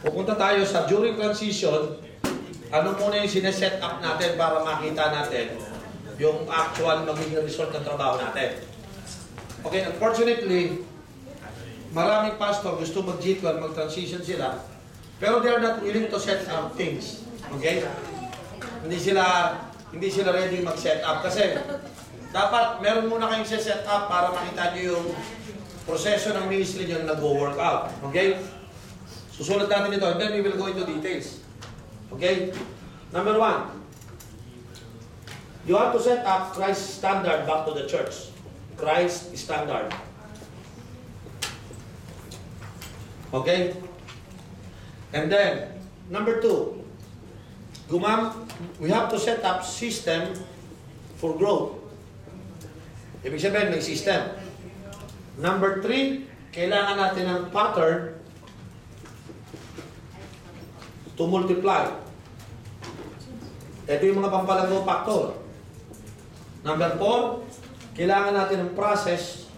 Pupunta tayo sa during transition, ano muna yung sineset up natin para makita natin yung actual magiging result ng trabaho natin. Okay, unfortunately, maraming pastor gusto mag-G12, mag-transition sila, pero they are not willing to set up things. Okay? Hindi sila ready mag-set up kasi dapat meron muna kayong set up para makita nyo yung proseso ng ministry nyo na nag-work out. Okay? Susulat natin ito and then we will go into details. Okay? Number 1, you have to set up Christ's standard back to the church. Christ standard. Okay? And then, number 2, we have to set up system for growth. Ibig sabihin, may system. Number 3, kailangan natin ng pattern to multiply. Ito yung mga pampalago factor. Number 4, kailangan natin ng process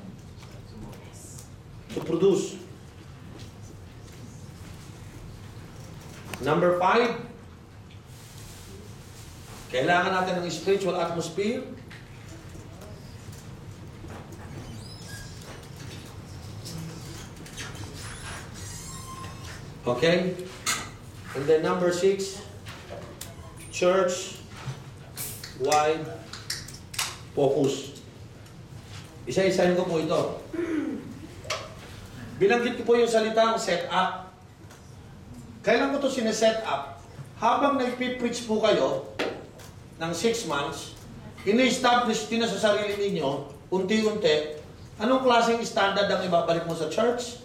to produce. Number 5, kailangan natin ng spiritual atmosphere. Okay? And then number 6, church-wide focus. Isa-isahin ko po ito. Binanggit ko po yung salitang set up. Kailan ko ito sineset up? Habang nagpipreach po kayo ng 6 months, ini-establish din na sa sarili ninyo, unti-unti, anong klaseng standard ang ibabalik mo sa church?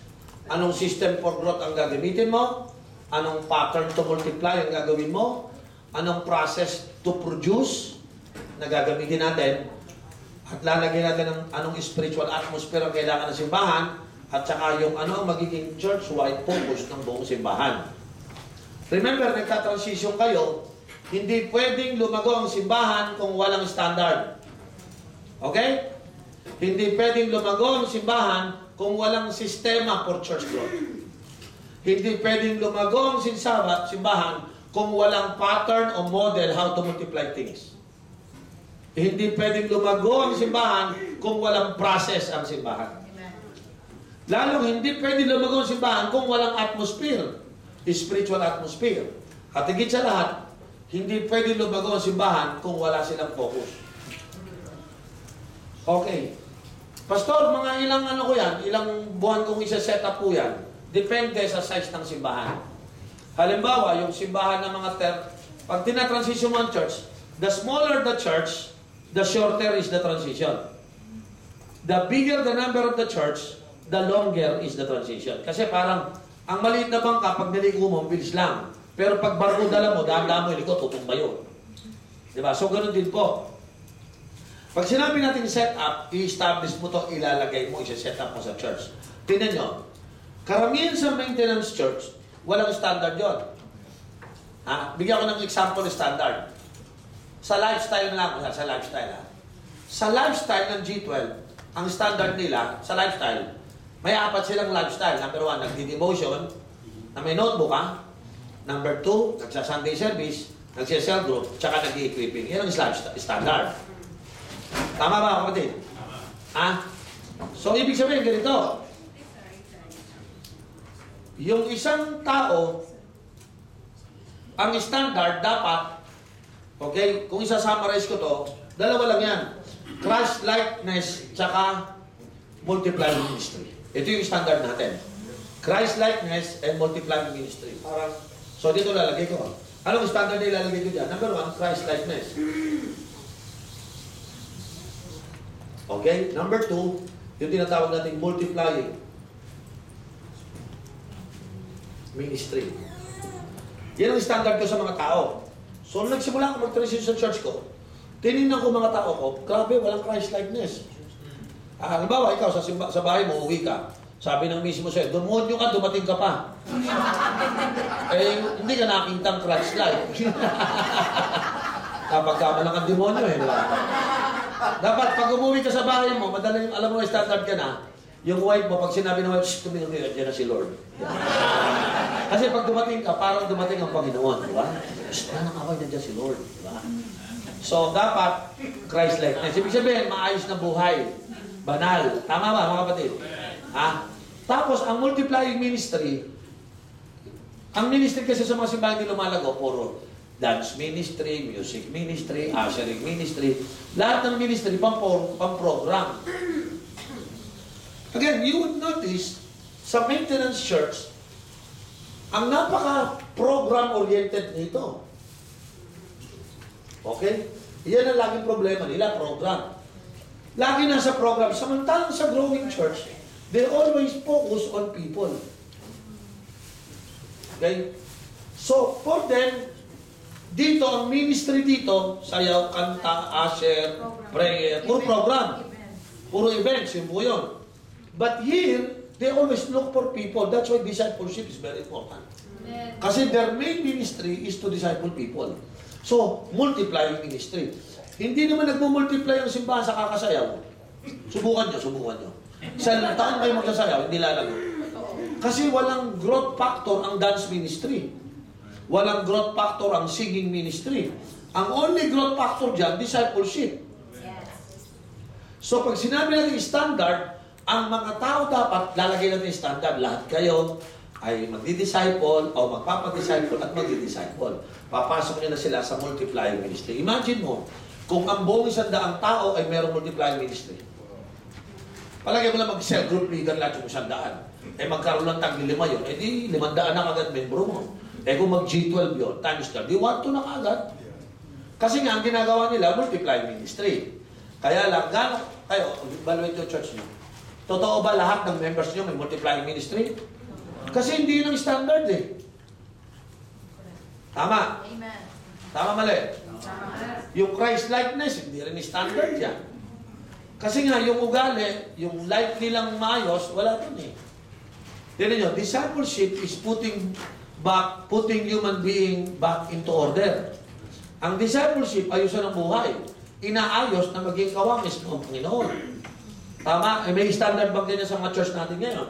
Anong system for growth ang gagamitin mo? Anong pattern to multiply ang gagawin mo? Anong process to produce na gagamitin natin? At lalagyan natin ng anong spiritual atmosphere ang kailangan ng simbahan at saka yung ano ang magiging church-wide focus ng buong simbahan. Remember, nagka-transition kayo, hindi pwedeng lumago ang simbahan kung walang standard. Okay? Hindi pwedeng lumago ang simbahan kung walang sistema for church growth. Hindi pwedeng lumago ang simbahan kung walang pattern o model how to multiply things. Hindi pwedeng lumago ang simbahan kung walang process ang simbahan. Lalong hindi pwedeng lumago ang simbahan kung walang atmosphere, spiritual atmosphere. At higit sa lahat, hindi pwedeng lumago ang simbahan kung wala silang focus. Okay. Pastor, mga ilang ano ko yan, ilang buwan kong isa-set up po yan. Depende sa size ng simbahan. Halimbawa, yung simbahan ng mga pag tina-transition mo ang church, the smaller the church, the shorter is the transition. The bigger the number of the church, the longer is the transition. Kasi parang, ang maliit na bangka, pag naligo mo, bilis lang. Pero pag barko dala mo, dahan-dahan mo, iliko, tutumba yun. Diba? So, ganun din po. Pag sinabi natin set up, i-establish mo to, ilalagay mo, i-set up mo sa church. Tingnan nyo, karamihan sa maintenance church, walang standard yon. Bigyan ko ng example ng standard. Sa lifestyle lang, sa lifestyle. Sa lifestyle ng G12, ang standard nila, sa lifestyle, may 4 silang lifestyle. Number 1, nagdi-devotion, na may notebook Number 2, nagsa-Sunday service, nagsa-cell group, tsaka nag-equipping. Yan ang standard. Tama ba, kapatid? So, ibig sabihin, ganito. Yung isang tao, ang standard dapat, okay, kung isa-summarize ko to, dalawa lang yan. Christ-likeness, tsaka multiplying ministry. Ito yung standard natin. Christ-likeness and multiplying ministry. So, dito lalagay ko. Anong standard na ilalagay ko dyan? Number 1, Christ-likeness. Okay? Number 2, yung tinatawag natin multiplying ministry. Yan ang standard ko sa mga tao. So, nung nagsimula ako mag-transition sa church ko, tinignan ko mga tao ko, grabe, walang Christ-likeness. Halimbawa, ikaw sa bahay mo, uwi ka. Sabi ng mismo sa'yo, demonyo ka, dumating ka pa. Hindi ka nakintang Christ-like. Kapag lang ang demonyo Dapat, pag umuwi ka sa bahay mo, madaling, alam mo, standard ka na, yung wife mo, pag sinabi ng wife, tumingin ka, dyan na si Lord. Kasi pag dumating ka, parang dumating ang Panginoon, di ba? Wala nang away na dyan si Lord, di ba? So, dapat Christ-likeness. Ibig sabihin, maayos na buhay. Banal. Tama ba, mga kapatid? Ha? Tapos, ang multiplying ministry, ang ministry kasi sa mga simbahan hindi lumalago, puro dance ministry, music ministry, ushering ministry, lahat ng ministry, pang-program. Again, you would notice, sa maintenance church, ang napaka-program-oriented nito. Okay? Yan ang laging problema nila, program. Lagi nasa program. Samantalang sa growing church, they always focus on people. Okay? So, for them, dito, ang ministry dito, sayaw, kanta, usher, prayer, puro program. Puro events, yun po yun. But here, they always look for people. That's why discipleship is very important. Kasi their main ministry is to disciple people. So, multiplying ministry. Hindi naman nagmumultiply ang simbahan sa kakasayaw. Subukan nyo. Sa taon kayo magsasayaw, hindi lalago. Kasi walang growth factor ang dance ministry. Walang growth factor ang singing ministry. Ang only growth factor dyan, discipleship. So, pag sinabi natin standard, ang mga tao dapat, lalagay natin standard. Lahat kayo ay magdi-disciple o magpapadisciple at magdi-disciple. Papasok nyo na sila sa multiplying ministry. Imagine mo, kung ang buong 100 tao ay mayroong multiplying ministry. Palagay mo lang mag-cell group leader lahat yung 100. Eh magkaroon lang tag 5 yun. Eh di 500 na kagad membro mo. Eh kung mag-G12 yun, times 30, 1-2 na kagad. Kasi nga, ang ginagawa nila, multiplying ministry. Kaya lang, gano'n, kayo, evaluate yung church nyo. Totoo ba lahat ng members nyo may multiplying ministry? Kasi hindi yun ang standard eh. Tama? Amen. Tama mali? Tama. Yung Christ-likeness, hindi rin standard yan. Kasi nga, yung ugali, yung life nilang maayos, wala dun eh. Tignan nyo, discipleship is putting human being back into order. Ang discipleship, ayusan ang buhay. Inaayos na maging kawangis ng Panginoon. Tama? Eh, may standard bang ganyan sa mga church natin ngayon?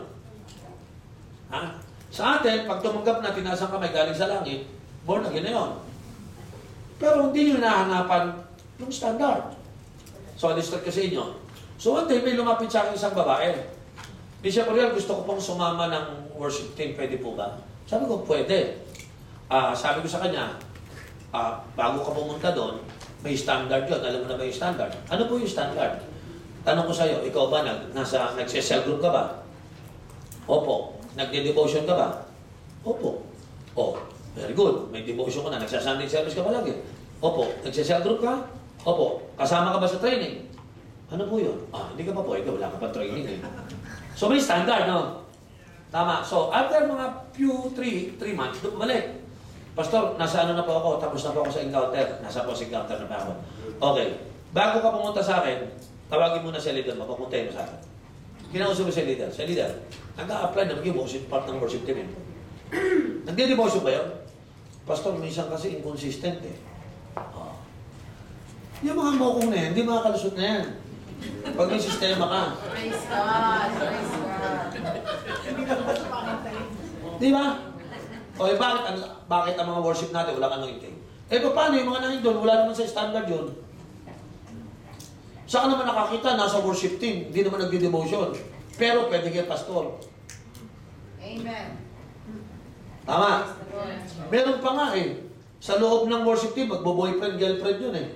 Ha? Sa atin, pag tumanggap na tinasang kamay galing sa langit, born again na yun. Pero hindi nyo nahanapan yung standard. So, district ko sa inyo. So, one day, may lumapit sa akin isang babae. Bishop Oriol, gusto ko pong sumama ng worship team. Pwede po ba? Sabi ko, pwede. Sabi ko sa kanya, bago ka pumunta doon, may standard yun. Alam mo na ba yung standard? Ano po yung standard? Tanong ko sa'yo, ikaw ba nagse-cell group ka ba? Opo. Nagde-devotion ka ba? Opo. Oh, very good. May devotion ka na. Nagsa-Sunday service ka ba lagi? Opo. Nagse-cell group ka? Opo. Kasama ka ba sa training? Ano po yun? Hindi ka pa pwede. Wala ka pa training eh. So may standard, no? Tama. So after mga few 3 months, bumalik. Pastor, nasa ano na po ako? Tapos na po ako sa encounter. Nasa po sa encounter na pa ako. Okay. Bago ka pumunta sa akin, tawagin mo na si leader mo. Papuntahin mo sa akin. Kinausap mo si leader. Si leader, nag-a-apply na maging worship, part ng worship team. Nagde-devotion ba yun? Pastor, minsan kasi inconsistent eh. Yung mga mokong na yan, hindi makakalusot na yan. Pag may sistema ka. Praise God. Praise God. Di ba? O bakit ang mga worship natin walang anointing? Eh paano yung mga nangin doon? Wala naman sa standard yun. Saan naman nakakita? Nasa worship team. Hindi naman nagdi-devotion. Pero pwede kayo pastor. Amen. Tama? Meron pa nga eh. Sa loob ng worship team, magbo-boyfriend, girlfriend yun eh.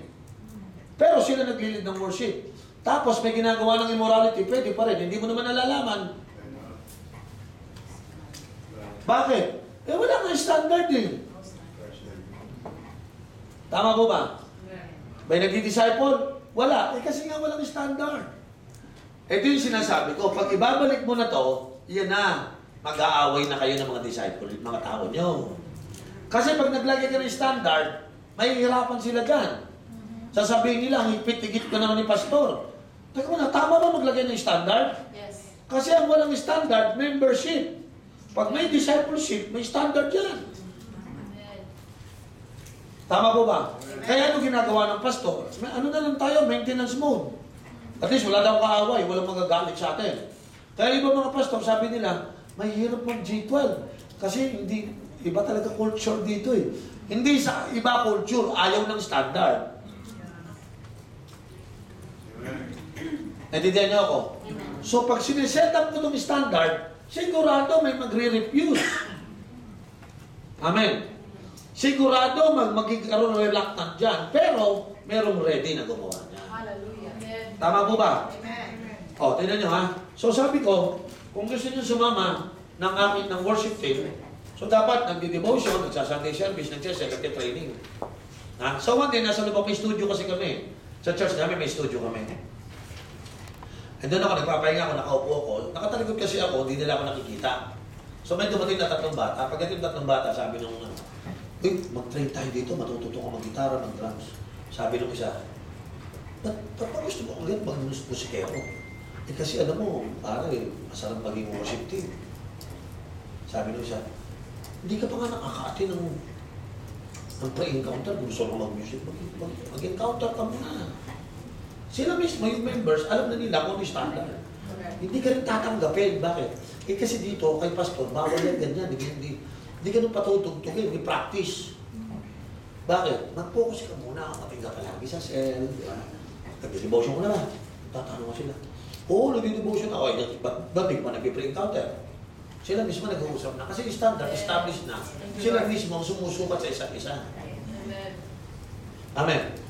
Pero sila nag-lead ng worship. Tapos may ginagawa ng immorality, pwede pa rin. Hindi mo naman nalalaman. Bakit? Eh wala nga standard eh. Tama po ba? May nagdi-disciple? Wala. Eh kasi nga walang standard. Ito yung sinasabi ko. Pag ibabalik mo na to, yan na. Mag-aaway na kayo ng mga disciple, mga tao nyo. Kasi pag naglagay ka ng standard, may hirapan sila dyan. Sasabihin nila, hipit-higit ko naman ni pastor. Teka mo na, tama ba maglagay ng standard? Yes. Kasi ang walang standard, membership. Pag may discipleship, may standard yan. Tama po ba? Kaya ano ginagawa ng pastor? Ano na lang tayo, maintenance mode. At least wala daw kaaway, walang magagalit sa atin. Kaya iba mga pastor, sabi nila, may hirap mag G12. Kasi hindi, iba talaga culture dito eh. Hindi sa iba culture, ayaw ng standard. Naintindihan niyo ako? So pag siniset up mo itong standard, sigurado may magre-refuse. Amen. Sigurado magkikaroon ng reluctant dyan, pero merong ready na gumawa niya. Hallelujah. Tama po ba? Amen. O, tingnan nyo ha. So sabi ko, kung gusto nyo sumama ng worship team, so dapat nagdi-devotion, nagsa-Sunday service, nagsa-second training. Ha? So one day, nasa loob may studio kasi kami. Sa church namin may studio kami. And doon ako, nagpapahinga ako, nakaupo ako. Nakatalikod kasi ako, hindi nila ako nakikita. So may dumating na 3 bata. Pagdating 3 bata, sabi nung, uy, mag-train tayo dito, matututo ka mag-gitara, mag-drums. Sabi nung isa, ba't pa gusto mo ulit mag-musikero? Eh kasi alam mo, masarap maging worship team. Sabi nung isa, hindi ka pa nga nakakati ng pre-encounter, gusto mo mag-music, mag-encounter ka muna. Sila mismo, yung members, alam na nila kung ano yung standard. Hindi ka rin tatanggapin. Bakit? Eh kasi dito, kay pastor, bawal yan ganyan. Hindi ka nung patutugtugin, may practice. Bakit? Mag-focus ka muna, matinga ka lagi sa cell. Nag-devotion ko na ba? Tatanong ko sila. Oo, nag-devotion ako. Ba't di pa nag-pre-encounter? Sila mismo nag-uusap na. Kasi standard, established na. Sila mismo ang sumusukat sa isa't isa. Amen.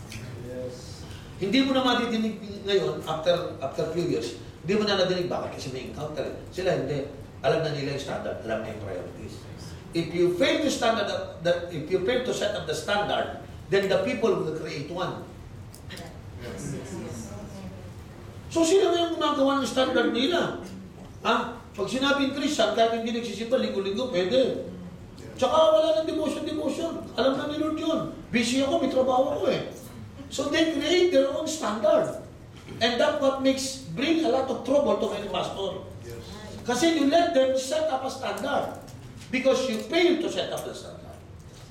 Hindi mo na madidinig ngayon, after few years, hindi mo na nadinig. Bakit? Kasi may encounter. Sila hindi. Alam na nila yung standard. Alam na yung priorities. If you fail to set up the standard, then the people will create one. So sila na yung gumagawa ng standard nila. Ha? Pag sinabing Christian, kahit hindi nagsisimba, linggo-linggo, pwede. Tsaka wala ng devotion. Alam na ni Lord yun. Busy ako, may trabaho ako eh. So they create their own standard. And that's what bring a lot of trouble to many pastor. Kasi you let them set up a standard. Because you fail to set up the standard.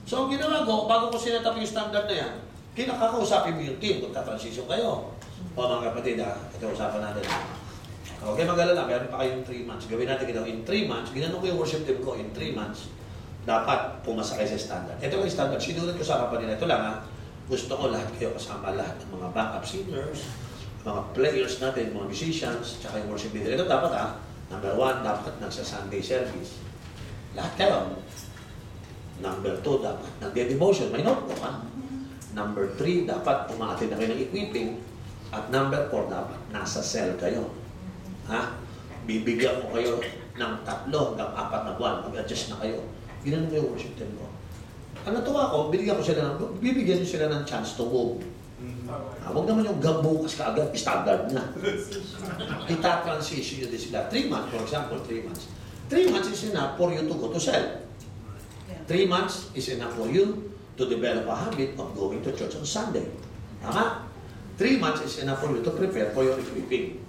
So ang ginawa ko, bago ko sinet up yung standard na yan, kinakakausapin mo yung team kung tatransition kayo. O mga kapatid, ito usapan natin. Okay, mag-alala, meron pa kayong 3 months. Gawin natin ito. In 3 months, ginanong ko yung worship team ko, in 3 months, dapat pumasa kayo sa standard. Ito yung standard. Sinulat ko sa harapan nila. Ito lang ha. Gusto ko lahat kayo kasama lahat ng mga backup singers, mga players natin, mga musicians, tsaka yung worship leader. Ito dapat ha. Number 1, dapat nagsa Sunday service. Lahat kayo. Number 2, dapat nagde-devotion. May notebook ha. Number 3, dapat umaatin na kayo ng equipping. At number 4, dapat nasa cell kayo. Ha? Bibigyan ko kayo ng 3 hanggang 4 na buwan. Mag-adjust na kayo. Ginanong ko yung worship team ko. Ang natuwa ko, bibigyan nyo sila ng chance to move. Huwag naman yung bukas ka agad, standard na. Ita-transition nyo din sila. 3 months, for example, 3 months. 3 months is enough for you to go to cell. 3 months is enough for you to develop a habit of going to church on Sunday. Tama? 3 months is enough for you to prepare for your equipping.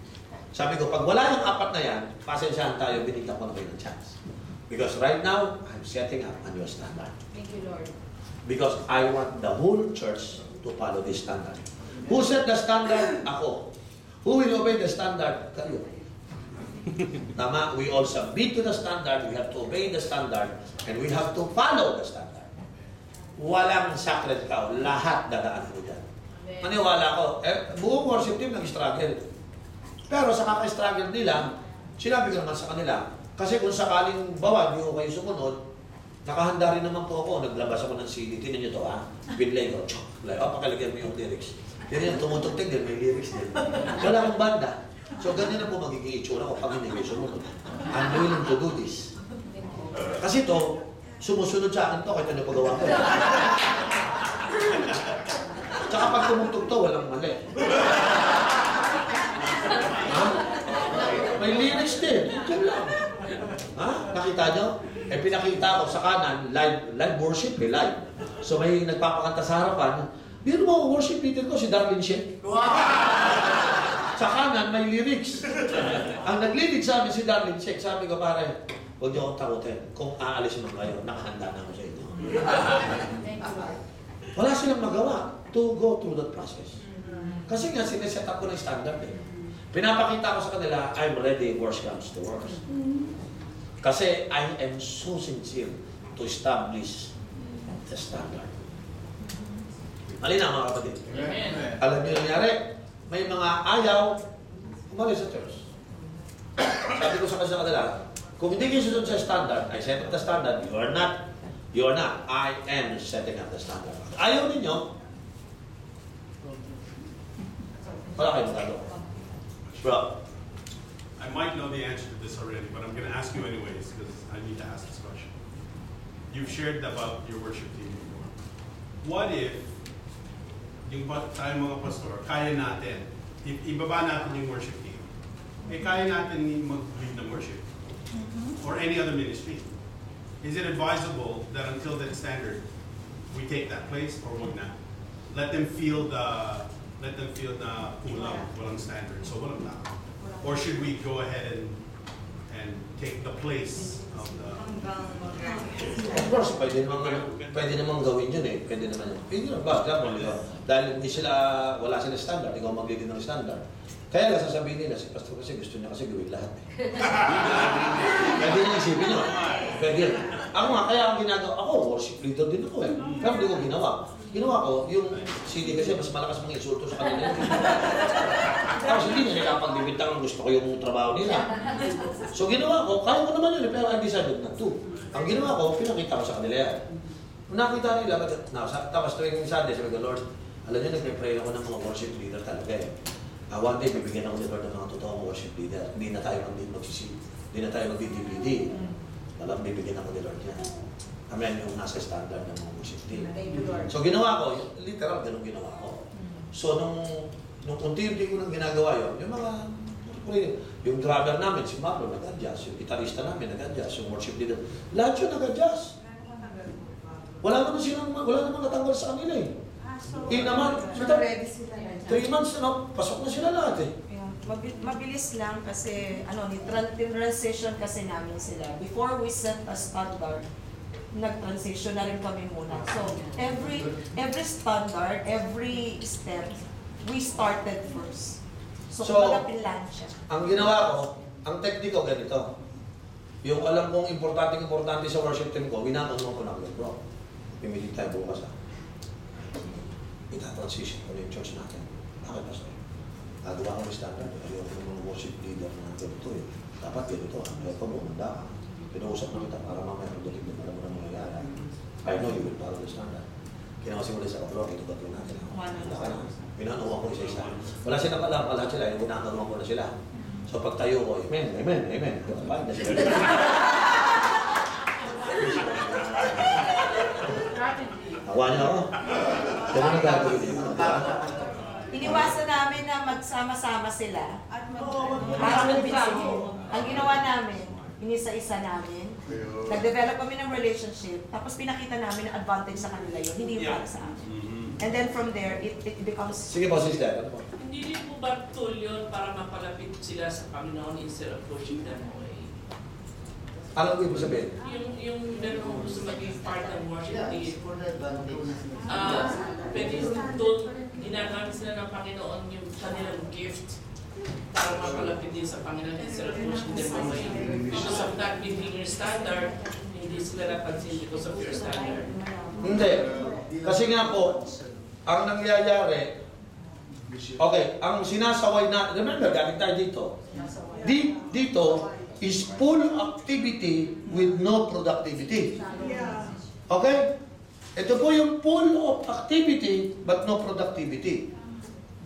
Sabi ko, pag wala yung 4 na yan, pasensyahan tayo, binigyan ko na kayo ng chance. Because right now, I'm setting up a new standard. Thank you, Lord. Because I want the whole church to follow this standard. Who set the standard? Ako. Who will obey the standard? Kayo. Tama? We all submit to the standard, we have to obey the standard, and we have to follow the standard. Walang sacred cow. Lahat dadaan mo dyan. Maniwala ko, buong worship team nag-struggle. Pero sa kaka-struggle nila, sinabi ko naman sa kanila, kasi kung sakaling bawa, hindi ko kayo sumunod, nakahanda rin naman po ako, naglabas ako ng CD. Tingnan nyo to ha, binlay ko, pakalagyan mo yung lyrics. Yan yung tumutugtog din, may lyrics din. Wala akong banda. So ganyan na po magiging itsura ko pag hindi kayo sumunod. I'm willing to do this. Kasi to, sumusunod sa akin to, kahit ano pagawa ko. Tsaka pag tumutog to, walang mali. Ha? May lyrics din. Diyan lang. Ha? Nakita nyo? Pinakita ko sa kanan, live worship, live. So may nagpapakanta sa harapan. Biro mo, worship leader ko, si Darlene Sheik. Sa kanan, may lyrics. Ang nag-lyrics sa amin si Darlene Sheik, sabi ko, pare, huwag niyo akong takutin. Kung aalis naman kayo, nakahanda na ako sa inyo. Wala silang magawa to go through that process. Kasi nga, sineset up ko ng standard eh. Pinapakita ko sa kanila, I'm ready, worst comes to worst. Kasi I am so sincere to establish the standard. Malinaw mga kapatid. Amen. Alam niyo nangyari, may mga ayaw umalis sa church. Sabi ko sa kanila, kung hindi kayo susunod sa standard, I set up the standard, you are not. I am setting up the standard. Ayaw ninyo, wala kayo magagawa. Bro, I might know the answer to this already, but I'm going to ask you anyways because I need to ask this question. You've shared about your worship team before. What if yung tayo mga pastor, kaya natin, ibaba natin yung worship team, kaya natin mag-lead ng worship or any other ministry. Is it advisable that until that standard, we take that place or wag na? Let them feel the walang standard, so walang tao. Or should we go ahead and take the place of the... of course, pwede namang gawin yun eh. Pwede naman yun. Pwede naman ba? Dahil hindi wala sila standard, ikaw mag-lead ng standard. Kaya lang sasabihin nila, si Pastor kasi gusto niya kasi gawin lahat eh. Pwede nang isipin nyo. Pwede rin. Ako nga, kaya ang ginagawa, ako, worship leader din ako eh. Pero hindi ko ginawa. Ginawa ko, yung CD kasi mas malakas mga insulto sa kanila. Tapos hindi na nila pagbibintang ang gusto ko yung trabaho nila. So ginawa ko, kaya ko naman yun, pero I decided not to. Ang ginawa ko, pinakita ko sa kanila yan. Nung nakita nila, tapos tuwing Sunday, sabi ko, Lord, alam niyo, nagpe-pray ako ng mga worship leader talaga eh. One day, bibigyan ako ni Lord ng mga totoong worship leader. Hindi na tayo mag-DVD. Alam, bibigyan ako ni Lord yan. Amen, yung nasa standard ng mga worship team. So ginawa ko, literal, ganun ginawa ko. So nung unti-unti ko nang ginagawa yun, yung drummer namin, si Marlon, nag-adjust. Yung gitarista namin, nag-adjust. Yung worship leader, lahat yun nag-adjust. Wala naman natanggal sa kanila eh. Naman, 3 months na, pasok na sila lahat eh. Mabilis lang kasi transition kasi namin sila. Before we set a standard, nag-transition na rin kami muna. So, every standard, every step, we started first. So kumbaga siya. Ang ginawa ko, ang technique ko ganito. Yung alam kong importante sa worship team ko, winakon ko na bro. Pimilit tayo bukas ita-transition ko na yung church natin. Bakit pastor? Nagawa ko ng standard. Ayaw ko ng mga worship leader na ganito eh. Dapat ganito. Ayaw ko bumanda ka. Pinuusap mo kita para mamaya ang dalig na alam mo na mangyayari. I know you will follow the standard. Kinakasi mo rin sa kapro, ito tatlo natin. Pinanawa ko isa-isa. Wala silang alam, lahat sila. Yung ginagawa ko na sila. So pag tayo ko, amen, amen, amen. Kapag na sila. Awa niyo ako. Ganun ang gagawin niyo. Iniwasan namin na magsama-sama sila. Para mag-video. Ang ginawa namin, inisa-isa namin. Nag-develop kami ng relationship. Tapos pinakita namin ang advantage sa kanila yun. Hindi yung para sa amin. And then from there, it becomes... Sige po, sister. Hindi rin po ba tool yun para mapalapit sila sa Panginoon instead of pushing them away? Alam ko ibig sabihin? Yung meron kong gusto maging part ng worship team. Pwede tool, ginagamit sila ng Panginoon yung kanilang gift para mapalapit din sa Panginoon instead of pushing them away. Because of that meeting your standard, hindi sila napansin because of your standard. Hindi. Kasi nga po, ang nangyayari, okay, ang sinasaway na, remember, galing tayo dito. Dito is full activity with no productivity. Okay? Ito po yung full of activity but no productivity.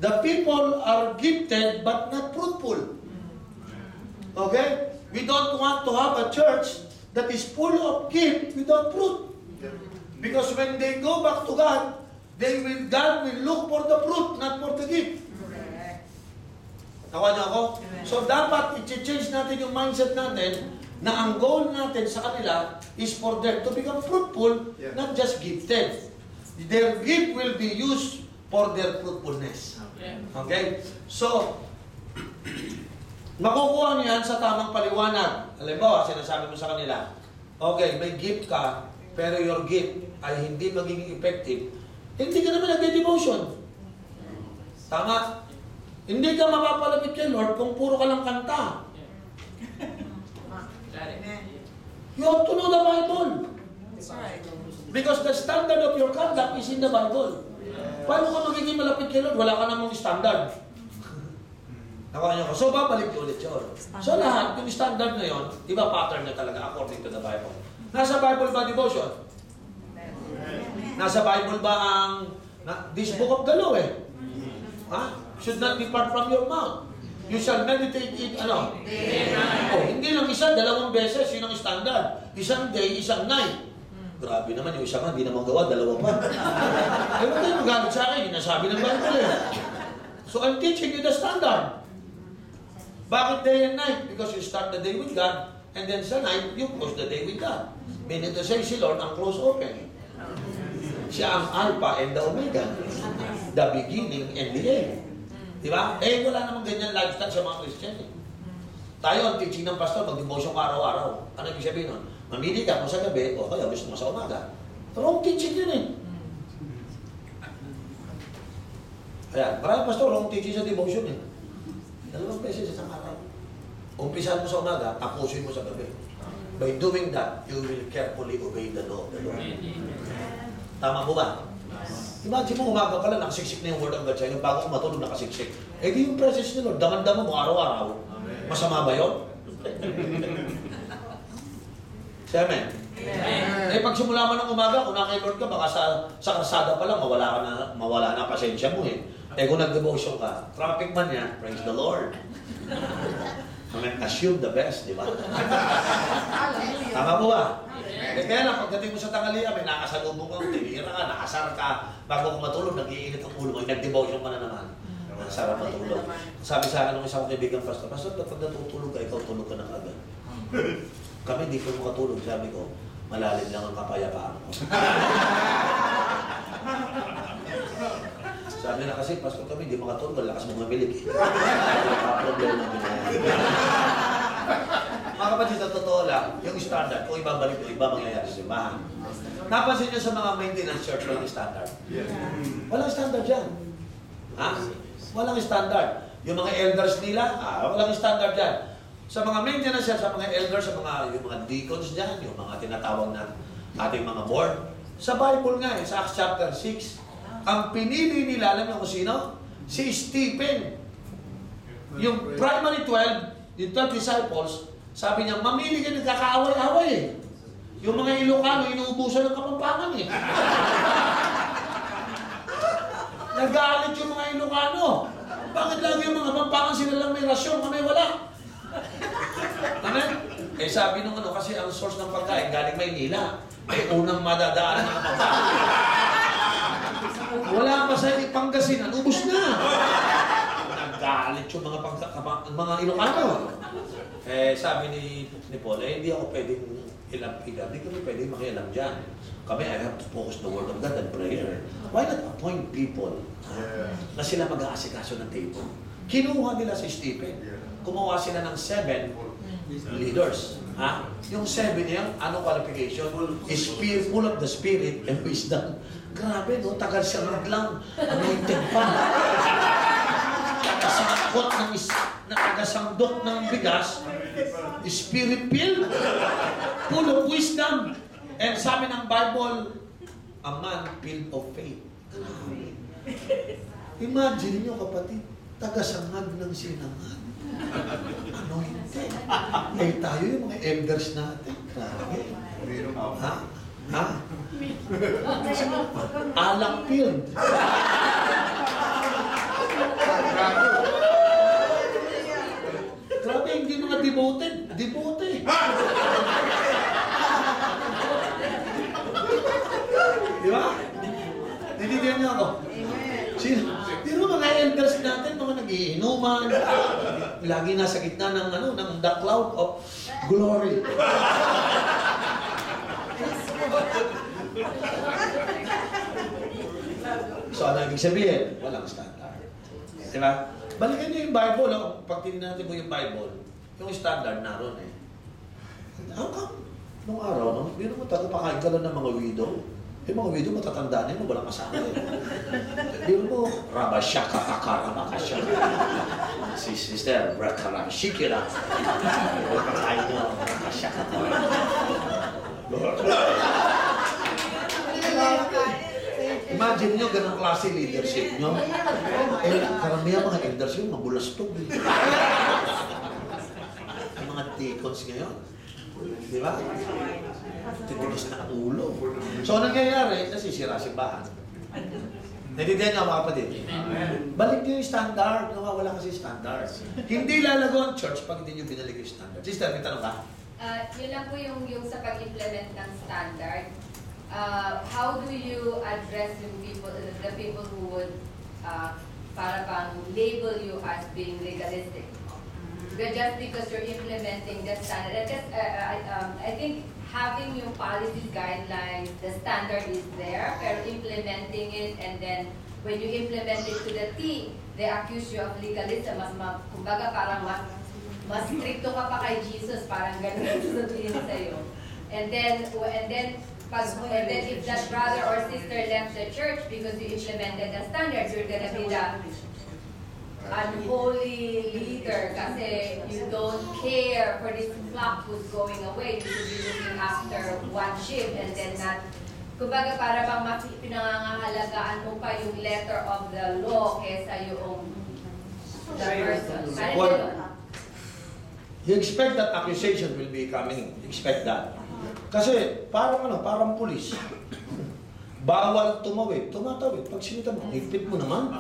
The people are gifted but not fruitful. Okay? We don't want to have a church that is full of gift without fruit. Because when they go back to God will look for the fruit, not for the gift. Tawa niyo ako? So dapat i-change natin yung mindset natin na ang goal natin sa kanila is for them to become fruitful, not just gifted. Their gift will be used for their fruitfulness. Okay? So, makukuha niyo yan sa tamang paliwanag. Halimbawa, sinasabi mo sa kanila, okay, may gift ka, pero your gift ay hindi magiging effective, hindi ka naman nagde-devotion. Tama? Hindi ka mapapalapit kay Lord kung puro ka lang kanta. You have to know the Bible. That's right. Because the standard of your conduct is in the Bible. Paano ka magiging malapit kay Lord? Wala ka namang standard. Nakuha niyo ko. So, babalik niyo ulit yun. So, lahat, yung standard na yun, iba pattern na talaga according to the Bible. Nasa Bible ba devotion? Nasa Bible ba ang this book of the law eh? Ha? Should not depart from your mouth. You shall meditate it, ano? Oh, hindi lang isa, dalawang beses, yun ang standard. Isang day, isang night. Grabe naman, yung isa nga, hindi naman gawa, dalawa pa. Ay, huwag kayo magalit sa akin, nasabi ng Bible eh. So, I'm teaching you the standard. Bakit day and night? Because you start the day with God, and then sa night, you close the day with God. Meaning to say, si Lord ang close open. Siya ang Alpha and the Omega. The beginning and the end. Diba? Eh, wala namang ganyan lifestyle sa mga Christian eh. Tayo, ang teaching ng pastor, mag-devotion ka araw-araw. Ano ibig sabihin nun? Mamili ka kung sa gabi, o kaya gusto mo sa umaga. Wrong teaching yun eh. Ayan, maraming pastor, wrong teaching sa devotion eh. Dalawang beses sa isang araw. Umpisahan mo sa umaga, tapusin mo sa gabi. By doing that, you will carefully obey the law of the Lord. Tama mo ba? Imagine mo, umaga ka lang, nakasiksik na yung word of God sa'yo, bago matulog nakasiksik. Eh di yung presence ni Lord, damanda mo araw-araw. Masama ba yun? Say amen. Eh pag simula mo ng umaga, kung na kay Lord ka, baka sa kasada pa lang, mawala na pasensya mo eh. Eh kung nag-devotion ka, traffic man yan, praise the Lord. I mean, assume the best, di ba? Tama mo ba? Eh kaya lang, pagdating mo sa tanghalian, may nakasalubong kang tinira ka, nakasar ka, bago ka matulog, nag-iinit ang ulo mo, nag-devotion ka na naman. Ang sarap matulog. Sabi sa akin ng isang kaibigan pastor, Pastor, pag natutulog ka, ikaw tulog ka na agad. Kami di ko makatulog, sabi ko, malalim lang ang kapayapaan ko. Sabi na kasi, Pastor, kami di makatulog, lakas mong mabilik eh. Problema din na yan. Mga kapatid, sa totoo lang, yung standard, kung ibabalik mo, iba mangyayari sa simbahan. Napansin nyo sa mga maintenance church, walang standard. Walang standard dyan. Ha? Walang standard. Yung mga elders nila, walang standard dyan. Sa mga maintenance church, sa mga elders, yung mga deacons dyan, yung mga tinatawag na ating mga board, sa Bible nga, sa Acts chapter 6, ang pinili nila, alam niyo kung sino? Si Stephen. Yung primary 12, yung 12 disciples, sabi niya, mamili ka nagkakaaway-away eh. Yung mga Ilocano, inuubusan ng Kapampangan eh. Nagalit yung mga Ilocano. Bakit lagi yung mga Kapampangan sila lang may rasyon, kami wala? Amen? Eh sabi nung ano, kasi ang source ng pagkain galing Maynila. Eh unang madadaan ng Kapampangan. Wala pa sa Pangasinan, ubus na. Nagalit yung mga Ilocano. Eh, sabi ni Paul, hindi ako pwedeng ilam-ilam. Hindi kami pwedeng makialam dyan. Kami, I have to focus the word of God and prayer. Why not appoint people na sila mag-aasikaso ng table? Kinuha nila si Stephen. Kumuha sila ng 7 leaders. Ha? Yung 7 niya, ano qualification? Spirit, full of the Spirit and wisdom. Grabe, no? Tagal siya lang. Anointed pa. Nakagasangdot ng bigas, Spirit-filled, full of wisdom. And sabi ng Bible, a man filled of faith. Imagine niyo kapatid, tagasangag ng sinangag. Anointed. Eh tayo yung mga elders natin. Grabe. Ha? Ha? Alak-filled. Grabe, hindi mga devoted. Devoted. Di ba? Nanditiyan niyo ako. Sino? Pero mga elders natin, mga nagiinuman, lagi nasa gitna ng, ng the cloud of glory. So, ano ibig sabihin? Walang standard. Di ba? Balikan niyo yung Bible. Pag tinignan natin mo yung Bible, yung standard naroon eh. How come? Nung araw, no? Hindi naman pakain ka lang ng mga widow. Yung mga widow, matatanda na yun, walang kasama eh. Hindi mo, Rabashaka, Akaramakasyaka. Si Sister, Brakaram, Shikira. Pakain nyo, Rabashaka. Imagine nyo, ganang klase leadership nyo. Eh, karamihan mga elders yun, mabulastog. Ang mga deacons ngayon. Di ba? Titigas na ang ulo. So, nangyayari, nasisira simbahan. Naiintindihan niyo mga kapatid? Balik niyo yung standard. Nawawala kasi yung standard. Hindi lalago ang church pag hindi niyo binalik yung standard. Sister, may tanong ka? Yun lang po yung sa pag-implement ng standard. How do you address yung the people who would para bang label you as being legalistic? Just because you're implementing the standard. I think having yung policies, guidelines, the standard is there, pero implementing it, and then when you implement it to the T, they accuse you of legalism. Kumbaga parang mas stricto ka pa kay Jesus, parang ganun yung sasabihin sa'yo. And then if that brother or sister left the church because you implemented the standards, you're gonna be the unholy leader kasi you don't care for this flock who's going away. You should be looking after one sheep and then not, kumbaga para bang pinangangahalagaan mo pa yung letter of the law kesa yung the person. Well, you expect that accusation will be coming. You expect that. Kasi parang pulis. Bawal tumawid. Tumatawid. Pag sinita mo, higpit mo naman.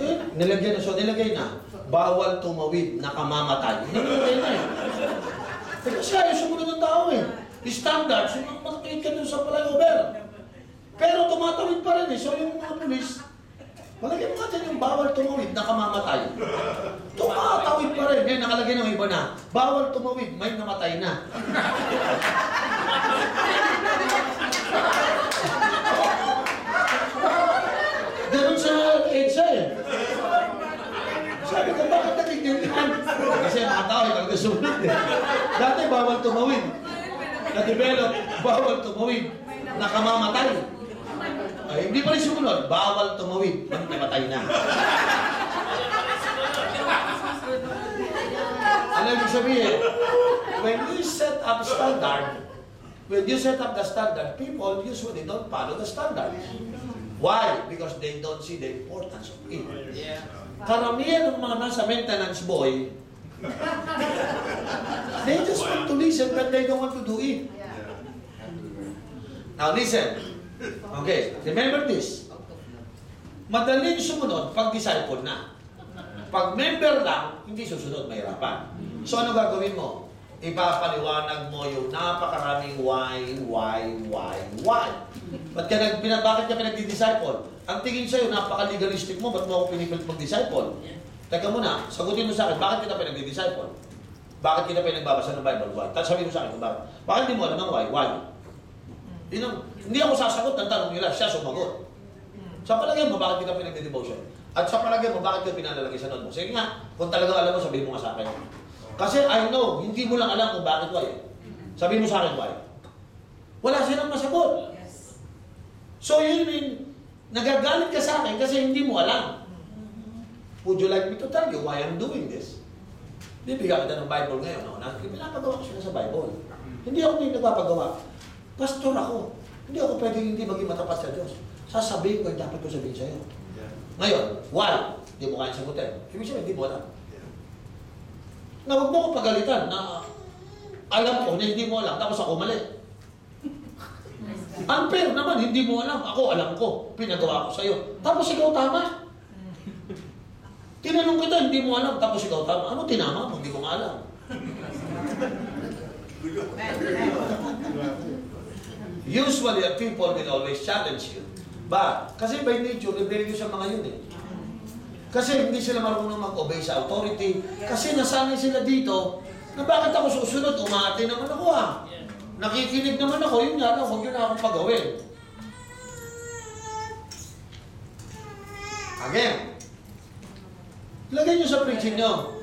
Eh, nilagay na. Bawal tumawid, nakamamatay. Nilagay na eh. Kasi ayaw sumunod ng tao eh. Standard, sumunod ka dun sa flyover. Pero tumatawid pa rin eh. So yung mga pulis, malagay mo ka dyan yung bawal tumawid, nakamamatay. Tumatawid pa rin. Ngayon nakalagay ng iba na, bawal tumawid, may namatay na. Ganun sa EDSA eh. Sabi ko, bakit nagiging yan? Kasi mga tao, talaga sumunod eh. Dati, bawal tumawid. Na-develop, bawal tumawid. Nakamamatay. Ay, hindi pa rin sumunod. Bawal tumawid. Namatay na. Ano ibig sabihin? When you set up the standard, people usually don't follow the standard. Why? Because they don't see the importance of it. Karamihan ng mga nasa maintenance boy, they just want to listen but they don't want to do it. Now listen. Okay, remember this. Madaling sumunod pag disciple na. Pag member lang, hindi susunod, mahirapan. So ano gagawin mo? Ipapaliwanag mo yung napakaraming why. Bakit ka pinag-disciple? Ang tingin sa'yo, napaka-legalistic mo, ba't mo ako pinipilit mag-disciple? Teka muna, sagutin mo sa akin, bakit kita pinag-disciple? Bakit kita pinagbabasa ng Bible? Why? Tapos sabihin mo sa akin, bakit hindi mo alam ng why? Why? Hindi ako sasagot ng tanong nila, siya sumagot. Sa palagay mo, bakit kita pinag-devotion? At sa palagay mo, bakit kita pinalalagay sa note mo? Sige nga, kung talagang alam mo, sabihin mo nga sa akin. Kasi I know, hindi mo lang alam kung bakit why. Sabihin mo sa akin why. Wala silang masagot. So yun mean, nagagalit ka sa akin kasi hindi mo alam. Would you like me to tell you why I'm doing this? Bibigyan kita ng Bible ngayon. No? Pinapagawa ko sila sa Bible. Hindi ako may nagpapagawa. Pastor ako. Hindi ako pwedeng hindi maging matapat sa Diyos. Sasabihin ko yung dapat ko sabihin sa'yo. Ngayon, why? Hindi mo kaya sagutin. Ibig sabihin, hindi mo alam. Na huwag mo ko pagalitan na alam ko na hindi mo alam, tapos ako mali. Unfair naman, hindi mo alam. Ako alam ko, pinagawa ko sa'yo. Tapos ikaw tama. Tinanong kita, hindi mo alam, tapos ikaw tama. Ano tinama mo? Hindi ko nga alam. Usually, people will always challenge you. But, kasi by nature, rebellion sa mga yun eh. Kasi hindi sila marunong mag-obey sa authority. Kasi nasanay sila dito na bakit ako susunod? Umate naman ako ah. Nakikinig naman ako, yun nga lang, huwag yun na akong pagawin. Again, lagay nyo sa preaching nyo.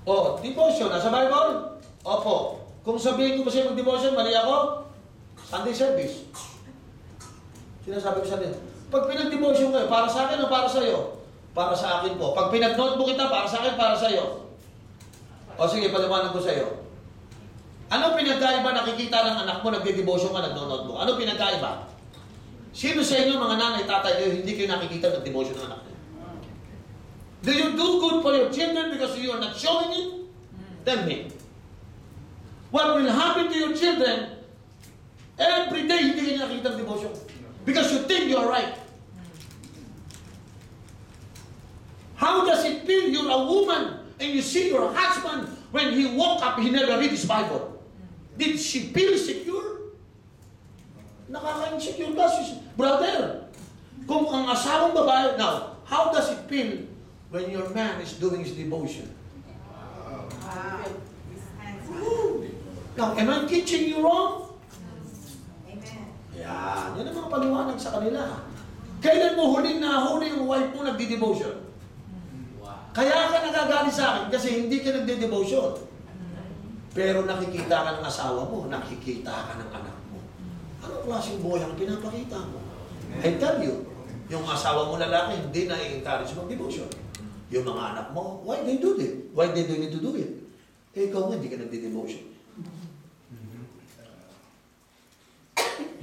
O, devotion, nasa Bible? Opo. Kung sabihin ko ba siya mag-devotion, mali ako? Sunday service. Sinasabi ko sa inyo, pag pinag-devotion kayo, para sa akin o para sa iyo? Para sa akin po. Pag pinag-notebook kita, para sa akin, para sa iyo. O sige, paliwanag ko sa iyo. Ano pinagkaiba nakikita ng anak mo, nagde-devotion ka, nagno-note mo? Ano pinagkaiba? Sino sa inyo, mga nanay, tatay, kayo, hindi kayo nakikita ng devotion ng anak niyo? Do you do good for your children because you are not showing it? Tell me. What will happen to your children every day hindi kayo nakikita ng devotion? Because you think you are right. How does it feel you're a woman and you see your husband when he woke up, he never read his Bible? Did she feel secure? Nakaka-insecure ka, brother. Kung ang asawang babae, now, how does it feel when your man is doing his devotion? Now, am I teaching you wrong? Yan, yan ang mga paliwanag sa kanila. Kailan mo huling nahuli yung wife mo nagdi-devotion? Kaya ka nagagalit sa akin kasi hindi ka nagdi-devotion. Pero nakikita ka ng asawa mo, nakikita ka ng anak mo. Anong klaseng buhay ang pinapakita mo? I tell you, yung asawa mo lalaki hindi na-encourage mag-devotion. Yung mga anak mo, why they do it? Why they do need to do it? Eh, ikaw nga, hindi ka nagdi-devotion.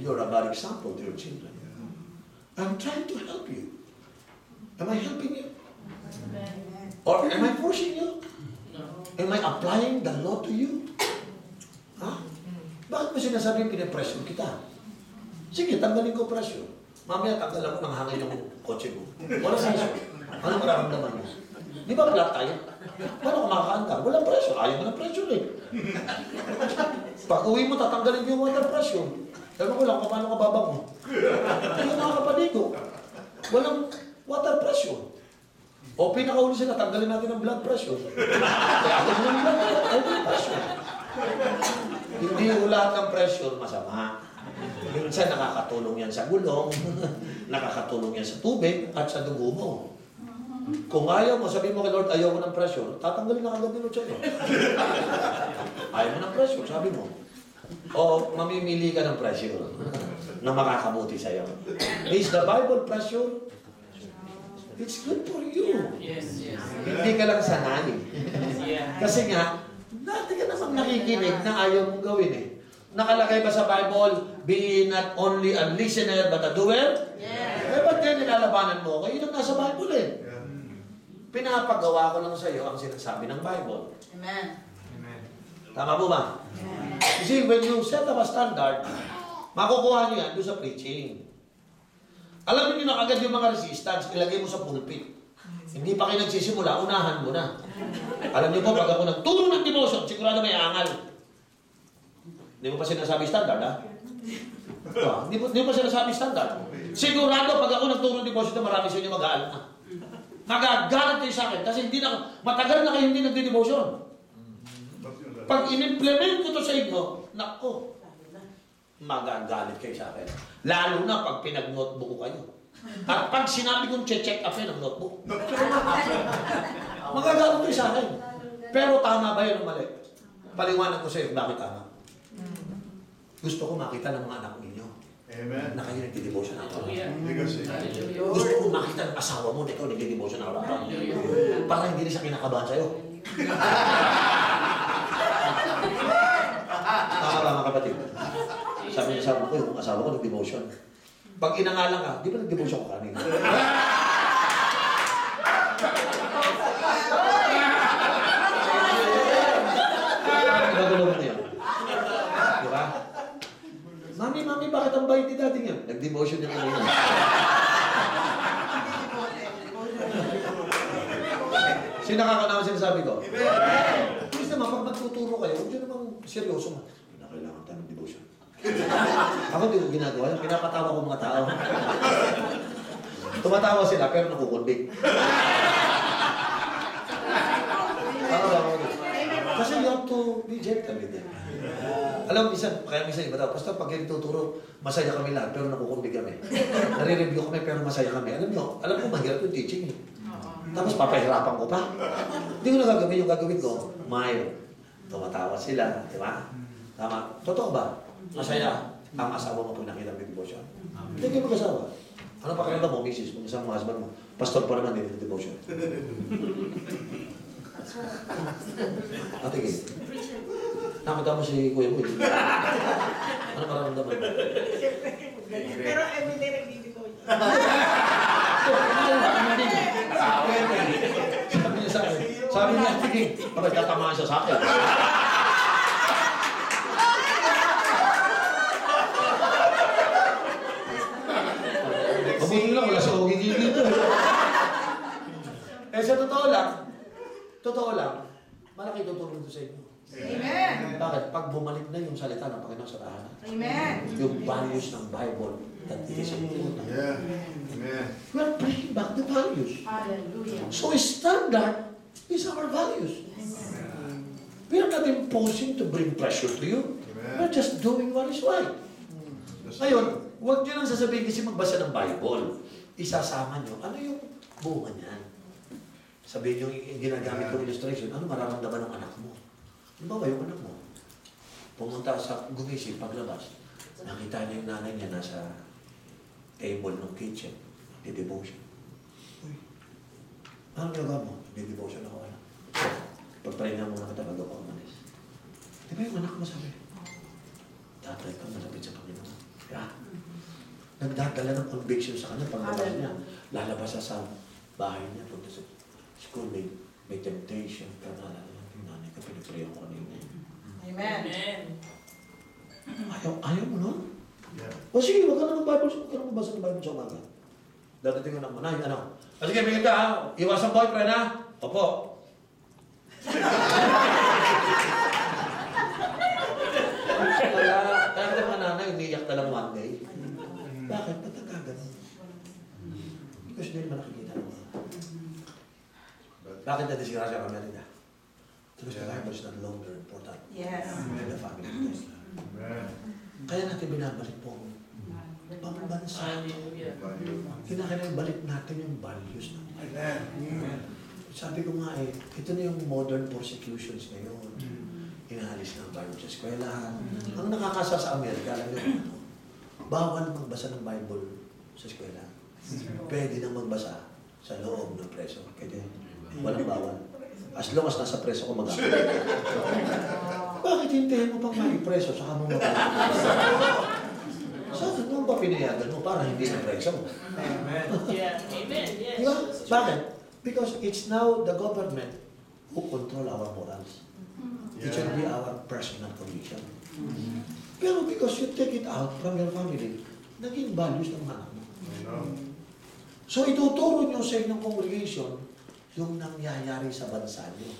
You're a bad example to your children. I'm trying to help you. Am I helping you? Or am I forcing you? Am I applying the law to you? Ha? Bakit mo sinasabing pinapressure kita? Sige, tanggalin ko pressure. Mamaya tanggalan ko ng hangin yung kotse ko. Wala pressure. Ano mararamdaman mo? Di ba flat tayo? Paano ka makakaandar? Walang pressure. Ayaw mo ng pressure eh. Pag uwi mo, tatanggalin ko yung water pressure. Ewan ko lang kung paano ka babang mo. Hindi ka makakapaligo. Walang water pressure. O pinakauli sila, tanggalin natin ang blood pressure. Kaya ako ng blood pressure. Hindi yung lahat ng pressure masama. Minsan nakakatulong yan sa gulong, nakakatulong yan sa tubig, at sa dugo mo. Kung ayaw mo, sabihin mo kay Lord, ayaw ko ng pressure, tatanggalin na kagad ni Lord sa'yo. Ayaw mo ng pressure, sabi mo. O mamimili ka ng pressure na makakabuti sa'yo. Is the Bible pressure? It's good for you. Yes, yes. Hindi ka lang sanay. Yeah. Kasi nga, dati ka namang nakikinig na ayaw mong gawin eh. Nakalagay ba sa Bible, be not only a listener but a doer? Yes. Eh, ba't yan nilalabanan mo? Kayo lang nasa Bible eh. Pinapagawa ko lang sa iyo ang sinasabi ng Bible. Amen. Tama po ba? Kasi when you set up a standard, makukuha niyo yan doon sa preaching. Alam niyo na kagad yung mga resistance, ilagay mo sa pulpit. Hindi pa kayo nagsisimula, unahan mo na. Alam niyo po, pag ako nagturo ng devotion, sigurado may angal. Hindi mo pa sinasabi standard, ha? Hindi mo pa sinasabi standard. Sigurado, pag ako nagturo ng devotion, marami sa inyo mag-aalat na. Magagalit kayo sa akin kasi hindi na, matagal na kayo hindi nagdi-devotion. Pag in-implement ko to sa inyo, nako, magagalit kayo sa akin. Lalo na pag pinag-notebook ko kayo. At pag sinabi kong check up ng notebook, magagalit kayo sa akin. Pero tama ba yun o mali? Paliwanag ko sa iyo, bakit tama? Gusto ko makita ng mga anak ninyo. Amen. Na kayo nagdi-devotion ako. Hallelujah. Gusto ko makita ng asawa mo na ikaw nagdi-devotion ako. Para hindi rin siya kinakabahan sa'yo. Tama ba mga kapatid? Sabi niya sa ko, yung asawa ko nag-devotion. Pag inangalan ka, di ba nag-devotion ko kanina? Nagulong mo yan. Di ba? Mami, bakit ang bait ni daddy niya? Nag-devotion niya kanina. Sino nakakanawa sinasabi ko? Please naman, pag magtuturo kayo, huwag nyo namang seryoso mo. Kailangan tayo ng devotion. Ako hindi ko ginagawa yan. Pinapatawa ko mga tao. Tumatawa sila pero nakukundik. Kasi you have to be gentle with them. Alam mo, kaya minsan iba tao, basta pag kayo tuturo, masaya kami lahat pero nakukundik kami. Nare-review kami pero masaya kami. Alam ko mahirap yung teaching eh. Tapos papahirapan ko pa. Hindi ko na gagawin yung gagawin ko. Smile. Tumatawa sila, di ba? Tama. Totoo ba? Masaya ang asawa mo pag nakita ng devotion. Hindi kayo mag-asawa. Ano pa kaya mo, misis, kung isang mga husband mo? Pastor pa naman din ng devotion. Ate Gay. Nakita mo si Kuya Boy. Ano mararamdaman mo? Pero everyday nagbibigay. Sabi niya sa akin. Sabi niya, sige, bakit tatamaan siya sa akin? Mabuti lang, wala siya gigil dito. Eh sa totoo lang, malaki tutulong ito sa inyo. Amen. Bakit? Pag bumalik na yung salita ng Panginoon sa tahanan, Amen. yung values ng Bible that is important. Yeah. Amen. We are bringing back the values. Hallelujah. So standard is our values. We are not imposing to bring pressure to you. We're just doing what is right. Ngayon, huwag nyo nang sasabihin kasi magbasa ng Bible. Isasama nyo, ano yung bunga niyan? Sabihin nyo, yung ginagamit kong illustration, ano mararamdaman ng anak mo? Ano ba yung anak mo? Pumunta sa gumising, paglabas, nakita niya yung nanay niya nasa table ng kitchen, di-devotion. Uy, ano ginagawa mo? Di-devotion ako, anak. Pagpahinga mo na kita bago ako umalis. Di ba yung anak mo sabi? Tatay ka, malapit sa Panginoon. Yeah. Nagdadala ng conviction sa kanya paglabas niya. Lalabas siya sa bahay niya, punta sa school, may temptation. Pero naalala niya, yung nanay ka, piniprayan ko kanina. Amen. Amen. Ayaw mo nun? Yeah. O sige, wag ka na ng Bible, wag ka na magbasa ng Bible sa umaga. Dadating ka ng manay, ano? O sige, bigyan ka ha, iwasan boyfriend ha? Opo. Kaya ka mga nanay, umiiyak na lang one day. Bakit? Ba't nagkaganon? Because hindi naman nakikita ng mga. Bakit na-disgrasya kami natin? Because the Bible is not longer important Yes. than the family of God. Amen. Kaya natin binabalik po ang pambansa. Hallelujah. Kinakailangan balik natin yung values ng Bible. Amen. Sabi ko nga ito na yung modern persecutions ngayon. Inahalis na ang Bible sa eskwelahan. Ang nakakasa sa Amerika, alam niyo ano? Bawal magbasa ng Bible sa eskwelahan. Pwede nang magbasa sa loob ng preso. Pwede. Walang bawal. As long as nasa preso ko mag-aaral. Bakit hintayin mo pang maipreso saka mo mag-aaral? Saan mo ba pinayagan mo para hindi na preso? Yeah. Amen. Yes. Diba? Bakit? Because it's now the government who control our morals. It should be our personal condition. Pero because you take it out from your family, naging values ng anak mo. So ituturo nyo sa inyong congregation yung nangyayari sa bansa nyo.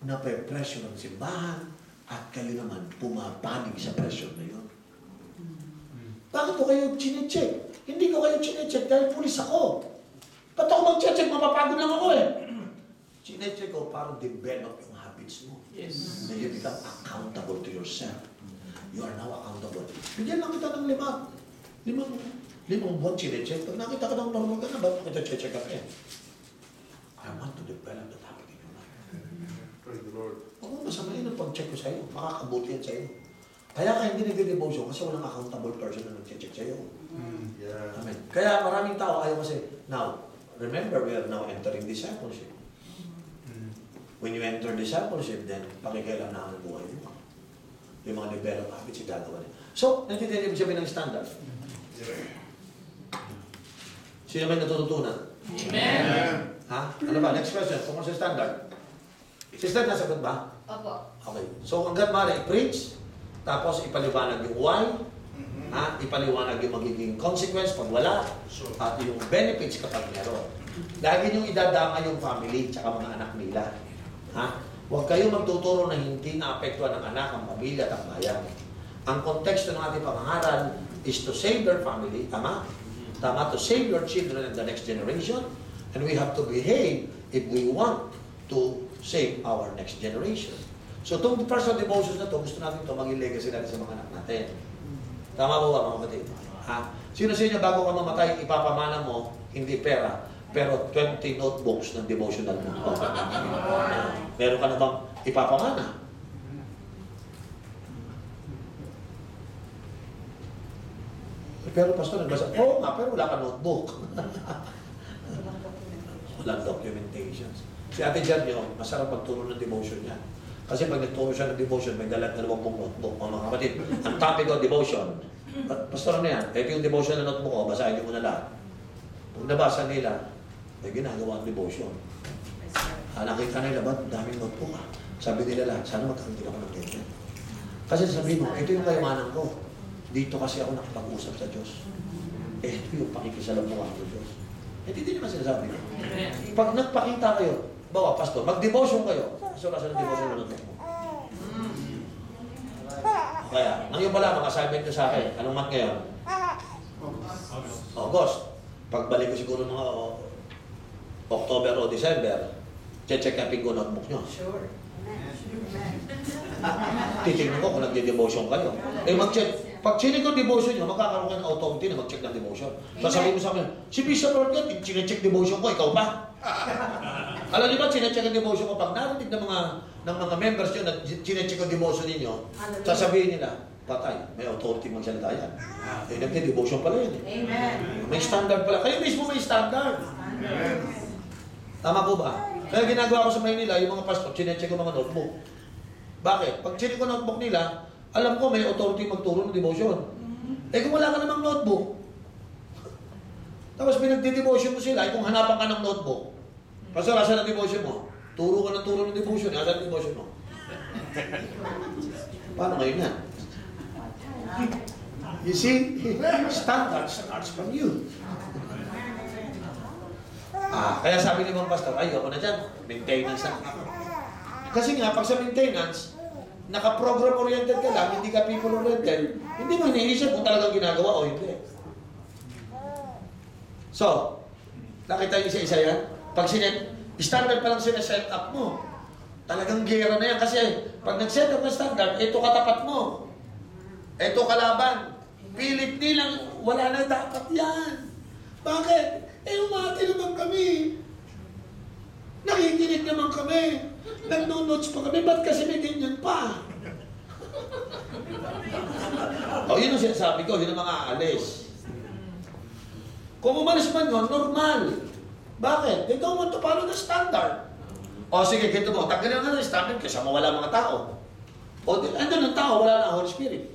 Nape-pressure ng simbahan at kayo naman pumapanig sa pressure na yun. Bakit ko kayo chinecheck? Hindi ko kayo chinecheck dahil pulis ako. Ba't ako mag-check? Mapapagod lang ako eh. Chinecheck ko para develop yung habits mo. Yes. Na you become accountable to yourself. You are now accountable. Bigyan lang kita ng limang buwan chinecheck. Pag nakita ka ng normal ka na, ba't kita check up eh? I want to develop that habit in your life. Praise the Lord. Oo, masamayin ang pag-check ko sa'yo. Makakabuti yan sa'yo. Kaya ka hindi nag-devotion kasi walang accountable person na nag-check sa'yo. Yeah. Amen. Kaya maraming tao ayaw kasi, now, remember, we are now entering discipleship. When you enter discipleship, then pakikailan na ang buhay mo. Yung mga develop habits, igagawa niya. So, nandiyan ibig sabihin ng standard. Sino may natututunan? Amen. Ha? Ano ba? Next question. Tungkol sa standard. Sister, nasagot ba? Opo. Okay. So, hanggat maaari, i-preach, tapos ipaliwanag yung why, ha? Ipaliwanag yung magiging consequence pag wala, at yung benefits kapag meron. Lagi niyong idadama yung family tsaka mga anak nila. Ha? Huwag kayo magtuturo na hindi naapektuhan ng anak, ang pamilya at ang bayan. Ang konteksto ng ating pangangaral is to save their family, tama? Tama, to save your children and the next generation. And we have to behave if we want to save our next generation. So itong personal devotions na to, gusto natin ito maging legacy natin sa mga anak natin. Tama po ba mga kapatid? Ha? Sino sa inyo bago ka mamatay, ipapamana mo, hindi pera, pero 20 notebooks ng devotional mo. Meron ka na bang ipapamana? Pero pastor, nagbasa, oo nga, pero wala ka notebook. Walang documentations. Si Ate Jan nyo, masarap magturo ng devotion niya. Kasi pag nagturo siya ng devotion, may dalat na 20 notebook. Mga kapatid, ang topic of devotion. Pastor, ano yan? Ito yung devotion na notebook ko, basahin niyo muna lahat. Pag nabasa nila, may ginagawa ang devotion. Nakita nila, ba't daming notebook ah? Sabi nila lahat, sana magkaroon din ako ng ganyan. Kasi sabihin mo, ito yung kayamanan ko. Dito kasi ako nakapag-usap sa Diyos. Ito yung pakikisalamuhan ng Diyos. Hindi naman sinasabi ko. Pag nagpakita kayo, bawa, pastor, mag-devotion kayo. So, nasa ng devotion na notebook mo. Kaya, ngayon pala, mag-assignment ko sa akin. Anong month ngayon? August. Pagbalik ko siguro mga October o December, check-upin ko notebook nyo. Sure. Titignan ko kung nag-devotion kayo. Mag-check. Pag chinig ko devotion nyo, magkakaroon kayo ng authority na mag-check ng devotion. Sasabihin mo sa akin, si Bishop Lord yan, chinecheck devotion ko, ikaw ba? Alam niyo ba, chinecheck ang devotion ko, pag narinig ng mga members nyo na chinecheck ang devotion ninyo, sasabihin nila, patay, may authority magsalita yan. Nagde-devotion pala yan. Amen. May standard pala. Kayo mismo may standard. Tama po ba? Kaya ginagawa ko sa Maynila, yung mga pastor, chinecheck ko mga notebook. Bakit? Pag chinecheck ko notebook nila, alam ko may authority magturo ng devotion. Kung wala ka namang notebook, tapos pinagdi-devotion mo sila, kung hanapan ka ng notebook, pastor, asan ang devotion mo? Turo ka ng turo ng devotion, asan ang devotion mo? Paano ngayon yan? You see, standard starts from you. Kaya sabi ni mga pastor, ayoko na dyan, maintenance na. Kasi nga, pag sa maintenance, naka-program-oriented ka lang, hindi ka people-oriented, hindi mo iniisip kung talagang ginagawa o hindi. So, nakita yung isa-isa yan? Pag standard pa lang sinaset up mo, talagang gera na yan. Kasi pag nag-set up ng standard, ito katapat mo. Ito kalaban. Pilit nilang, wala na dapat yan. Bakit? Umati naman kami. Nakikinig naman kami. Nagno-notes pa kami. Ba't kasi may ganyan pa? Yun ang sinasabi ko. Yun ang mga aalis. Kung umalis man yun, normal. Bakit? They don't want to follow the standard. Sige, ganito mo. Tanggalin nga ng standard kasi mawala mga tao. Andun ang tao, wala na ang Holy Spirit.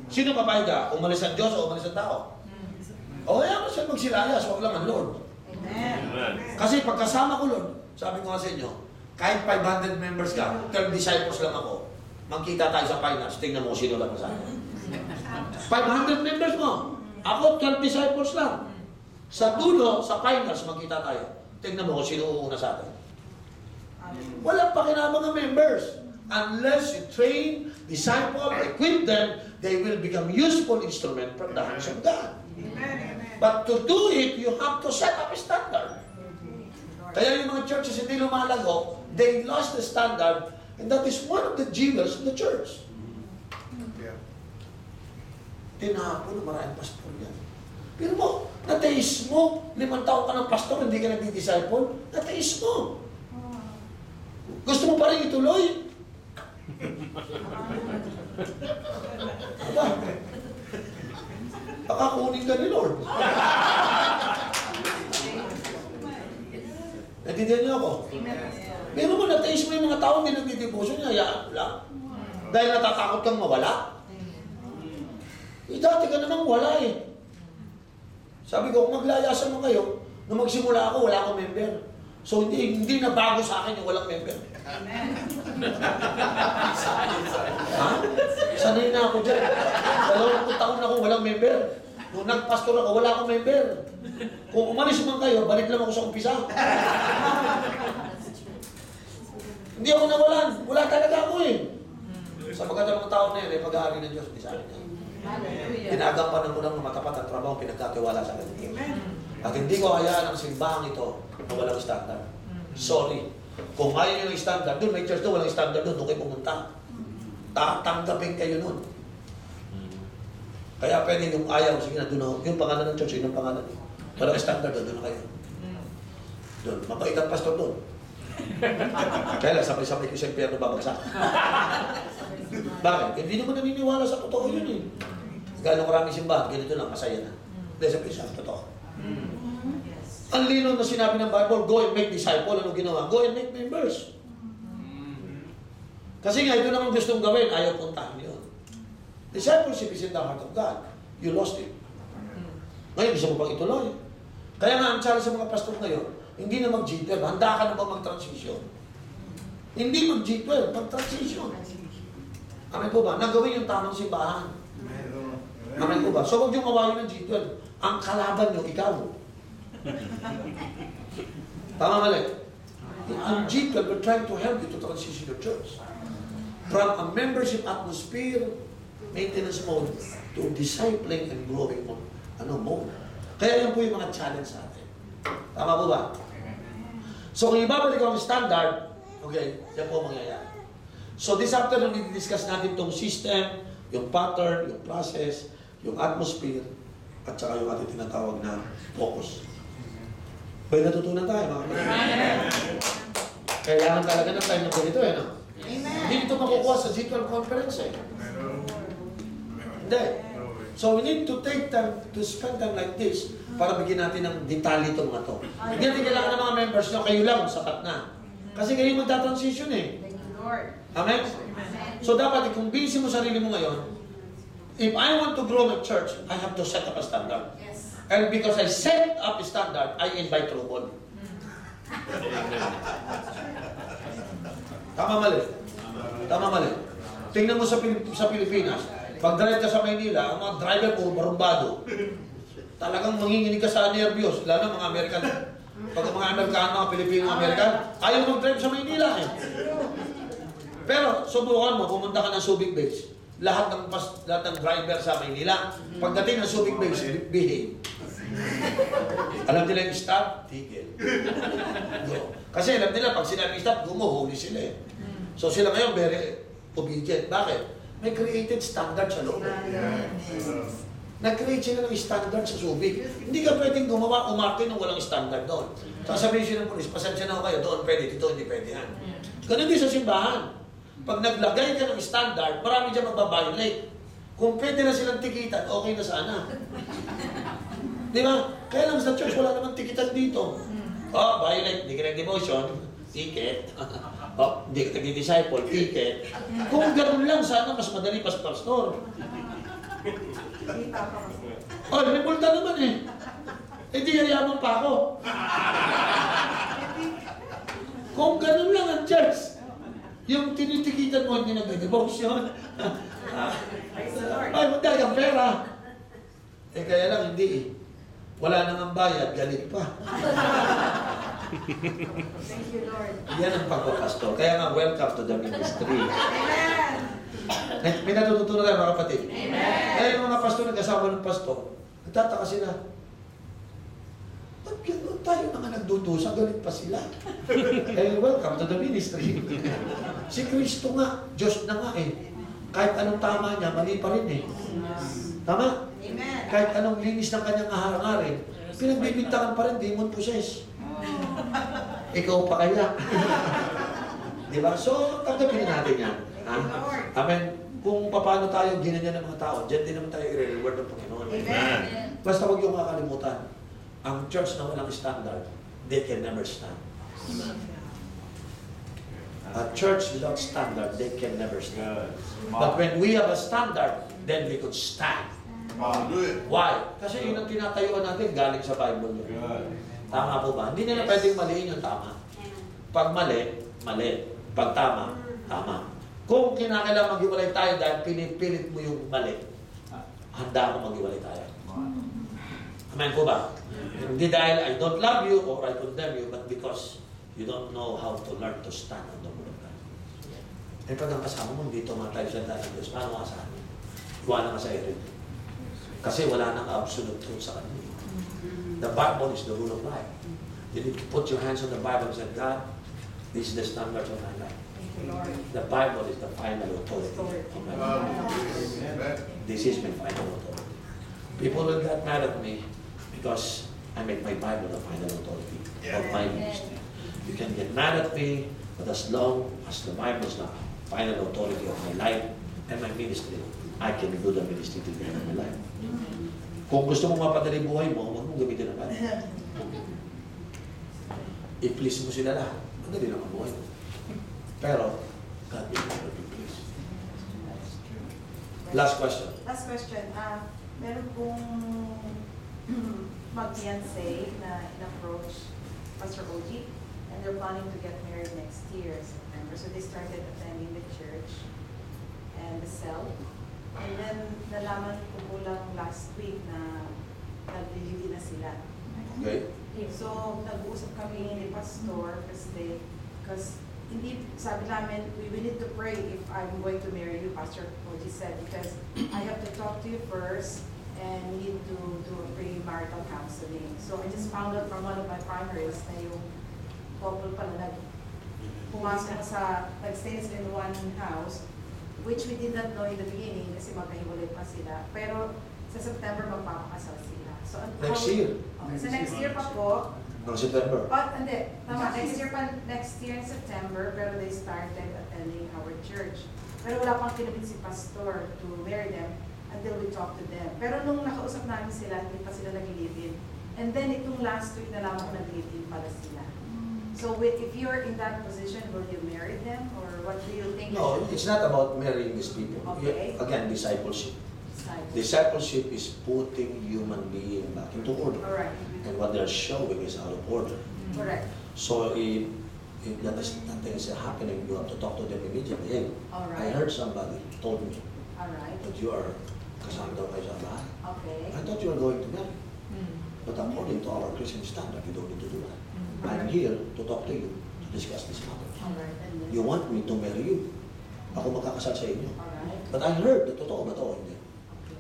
Sino papayag ka? Umalis ang Diyos o umalis ang tao? Kaya mo siya magsilayas, wag lang ang Lord. Amen. Kasi pagkasama ko, Lord, sabi ko nga sa inyo, kahit 500 members ka, 12 disciples lang ako, magkita tayo sa finance, tingnan mo sino lang sa akin. 500 members mo, ako 12 disciples lang. Sa dulo, sa finance, magkita tayo. Tingnan mo kung sino uuna sa atin. Walang pakinabang ang members. Unless you train, disciple, equip them, they will become useful instrument from the hands of God. But to do it, you have to set up a standard. Kaya yung mga churches hindi lumalago, they lost the standard, and that is one of the jewels of the church. Tinapon ng maraming pastor yan. Pero mo, nateis mo, 5 taon ka ng pastor, hindi ka nagdi-disciple, nateis mo. Gusto mo pa rin ituloy? Aba, baka kunin ka ni Lord. Natindihan niyo ako? Pero mo nateis mo yung mga tao, hindi nagdi-devotion, hayaan mo lang. Dahil natatakot kang mawala. Dati ka namang wala eh. Sabi ko, kung maglayasan mo kayo, nung magsimula ako, wala akong member. So hindi na bago sa akin yung walang member. Ha? Sanay na ako dyan. 20 taon na akong walang member. Nung nagpastor ako, wala akong member. Kung umalis man kayo, balik lang ako sa umpisa. Hindi ako nawalan. Wala talaga ako eh. Sa mga tao na yun, pag-aari ng Diyos, hindi sa akin. Pinagampanan ko ng matapat ang trabaho pinagkatiwala sa akin. At hindi ko hayaan ang simbahang ito na walang standard. Sorry. Kung ayaw nyo yung standard, doon may church doon, walang standard doon kayo pumunta. Tatanggapin kayo doon. Kaya pwede yung ayaw, sige na doon yung pangalan ng church, yun ang pangalan. Walang standard doon na kayo. Doon, mabait ang pastor doon. Kaya lang, sabay-sabay ko sa impyerno babagsak. Bakit? Hindi naman naniniwala sa totoo yun eh. Gano'ng maraming simbahan, ganito lang, masaya na. Dahil sa pisa, totoo. Ang lino na sinabi ng Bible, go and make disciple. Ano ginawa? Go and make members. Kasi nga, ito naman gustong gawin, ayaw puntahan yun. Discipleship is in the heart of God. You lost it. Ngayon, gusto mo pang ituloy. Kaya nga, ang challenge sa mga pastor ngayon, hindi na mag-G12. Handa ka na ba mag-transition? Hindi mag-G12, mag-transition. Amen po ba? Nagawin yung tamang simbahan. Amen po ba? So, huwag yung awayin ng G12. Ang kalaban nyo, ikaw. Tama mali. Ang G12, we're trying to help you to transition your church. From a membership atmosphere, maintenance mode, to discipling and growing mode. Mode. Kaya yan po yung mga challenge sa atin. Tama po ba? So, kung ibabalik ko ang standard, okay, yan po mangyayari. So, this afternoon, i-discuss natin itong system, yung pattern, yung process, yung atmosphere, at saka yung ating tinatawag na focus. May natutunan tayo, mga kapatid. Kailangan talaga ng time na ganito, no? Hindi ito makukuha sa G12 conference, Hindi. So we need to take time to spend time like this para bigyan natin ng detalye itong mga to. Hindi natin kailangan ng mga members nyo, kayo lang, sapat na. Kasi kayo magta-transition Amen? So dapat i-convince mo sarili mo ngayon, if I want to grow my church, I have to set up a standard. And because I set up a standard, I invite trouble. Tama mali. Tama mali. Tingnan mo sa Pilipinas, pag drive ka sa Maynila, ang mga driver puro barumbado. Talagang manginginig ka sa nervyos, lalo ng mga American. Pag ang mga Amerikano, mga Pilipino-American, ayaw mag-drive sa Maynila Pero subukan mo, pumunta ka ng Subic Base. Lahat ng driver sa Maynila, pagdating ng Subic Base, behave. Alam nila yung stop, tigil. Go. Kasi alam nila, pag sinabi stop, gumuhuli sila So sila ngayon very obedient. Bakit? May created standard sa loob. Nag-create sila ng standard sa Subic. Hindi ka pwedeng gumawa, umarte nung walang standard doon. Sasabihin siya ng polis, pasensya na ako kayo, doon pwede, dito hindi pwede yan. Ganun din sa simbahan. Pag naglagay ka ng standard, marami dyan magbabiolate. Kung pwede na silang tikitan, okay na sana. Di ba? Kaya lang sa church, wala namang tikitan dito. Violate, hindi ka nag-devotion, ticket. Hindi ka nag-disciple, ticket. Kung gano'n lang, sana mas madali pa sa pastor. May multa naman Hindi yayaman pa ako. Kung gano'n lang ang church, yung tinitikitan mo, hindi nag-devotion. Magdali ang pera. Kaya lang, hindi Wala nang ang bayad, galit pa. Thank you, Lord. Yan ang pagpapastor. Kaya nga, welcome to the ministry. May natututunan tayo mga kapatid. Kaya yung mga pastor, nag-asawa ng pastor, nagtataka sila. Ba't gano'n tayo mga nagdudusa, galit pa sila? Kaya welcome to the ministry. Si Kristo nga, Diyos na nga Kahit anong tama niya, mali pa rin Tama? Amen. Kahit anong linis ng kanyang aharangarin, pinagbibintangan pa rin, demon possessed. Ikaw pa kaya. Diba? So, tanggapin natin yan. Amen. Kung paano tayo ginanyan ng mga tao, dyan din naman tayo i-reward ng Panginoon. Amen. Basta huwag yung kakalimutan. Ang church na walang standard, they can never stand. A church without standard, they can never stand. But when we have a standard, then we could stand. Why? Kasi yun ang tinatayuan natin galing sa Bible yun. Tama po ba? Hindi nila pwedeng maliin yung tama. Pag mali, mali. Pag tama, tama. Kung kinakailangan maghiwalay tayo dahil pinipilit mo yung mali, handa ako maghiwalay tayo. Amen po ba? Hindi dahil I don't love you or I condemn you, but because you don't know how to learn to stand on the word of God. Pag ang kasama mo, dito tayo sa dahil ng Diyos, paano ka sa amin? Iwanan ka sa iyo rin. Kasi wala nang absolute truth sa kanila. The Bible is the rule of life. You need to put your hands on the Bible and say, God, this is the standard of my life. The Bible is the final authority of my life. This is my final authority. People will get mad at me because I make my Bible the final authority of my ministry. You can get mad at me, but as long as the Bible is the final authority of my life and my ministry, I can do the ministry till the end of my life. Kung gusto mong mapadali buhay mo, huwag mong gamitin ang Bible. I-please mo sila lahat. Madali lang ang buhay mo. Pero, God will never be pleased. Last question. Last question. Meron pong mag-fiancé na in-approach Pastor Oji, and they're planning to get married next year, September. So they started attending the church and the cell. And then nalaman ko po lang last week na naglilibin na sila. Okay? So nag-uusap kami ni Pastor because hindi, sabi namin, we need to pray if I'm going to marry you, Pastor Oji said, because I have to talk to you first and we need to do a pre-marital counseling. So I just found out from one of my primaries na yung couple pala pumasok sa, nag-stay in one house, which we did not know in the beginning kasi magkahiwalay pa sila. Pero sa September magpapakasal sila. So, Next year. Okay, so next year pa po, Ng September. hindi, tama, next year in September, pero they started attending our church. Pero wala pang kinabit si Pastor to marry them until we talk to them. Pero nung nakausap namin sila, hindi pa sila nag-live-in. And then itong last week nalaman ko nag-live-in pala sila. So if you're in that position, will you marry them? Or what do you think? No, it's not about marrying these people. Okay. Again, discipleship. Decide? Discipleship is putting human being back into order. Alright, And what they're showing is out of order. correct. So if that is nothing is happening, you have to talk to them immediately. Hey, I Alright, heard somebody told me alright, that you are kasama daw kayo sa bahay. okay. I thought you were going to marry. But according to our Christian standard, you don't need to do that. I'm here to talk to you, to discuss this matter. Alright, and then, You want me to marry you. Ako magkakasal sa inyo. alright, But I heard na totoo ba ito o hindi?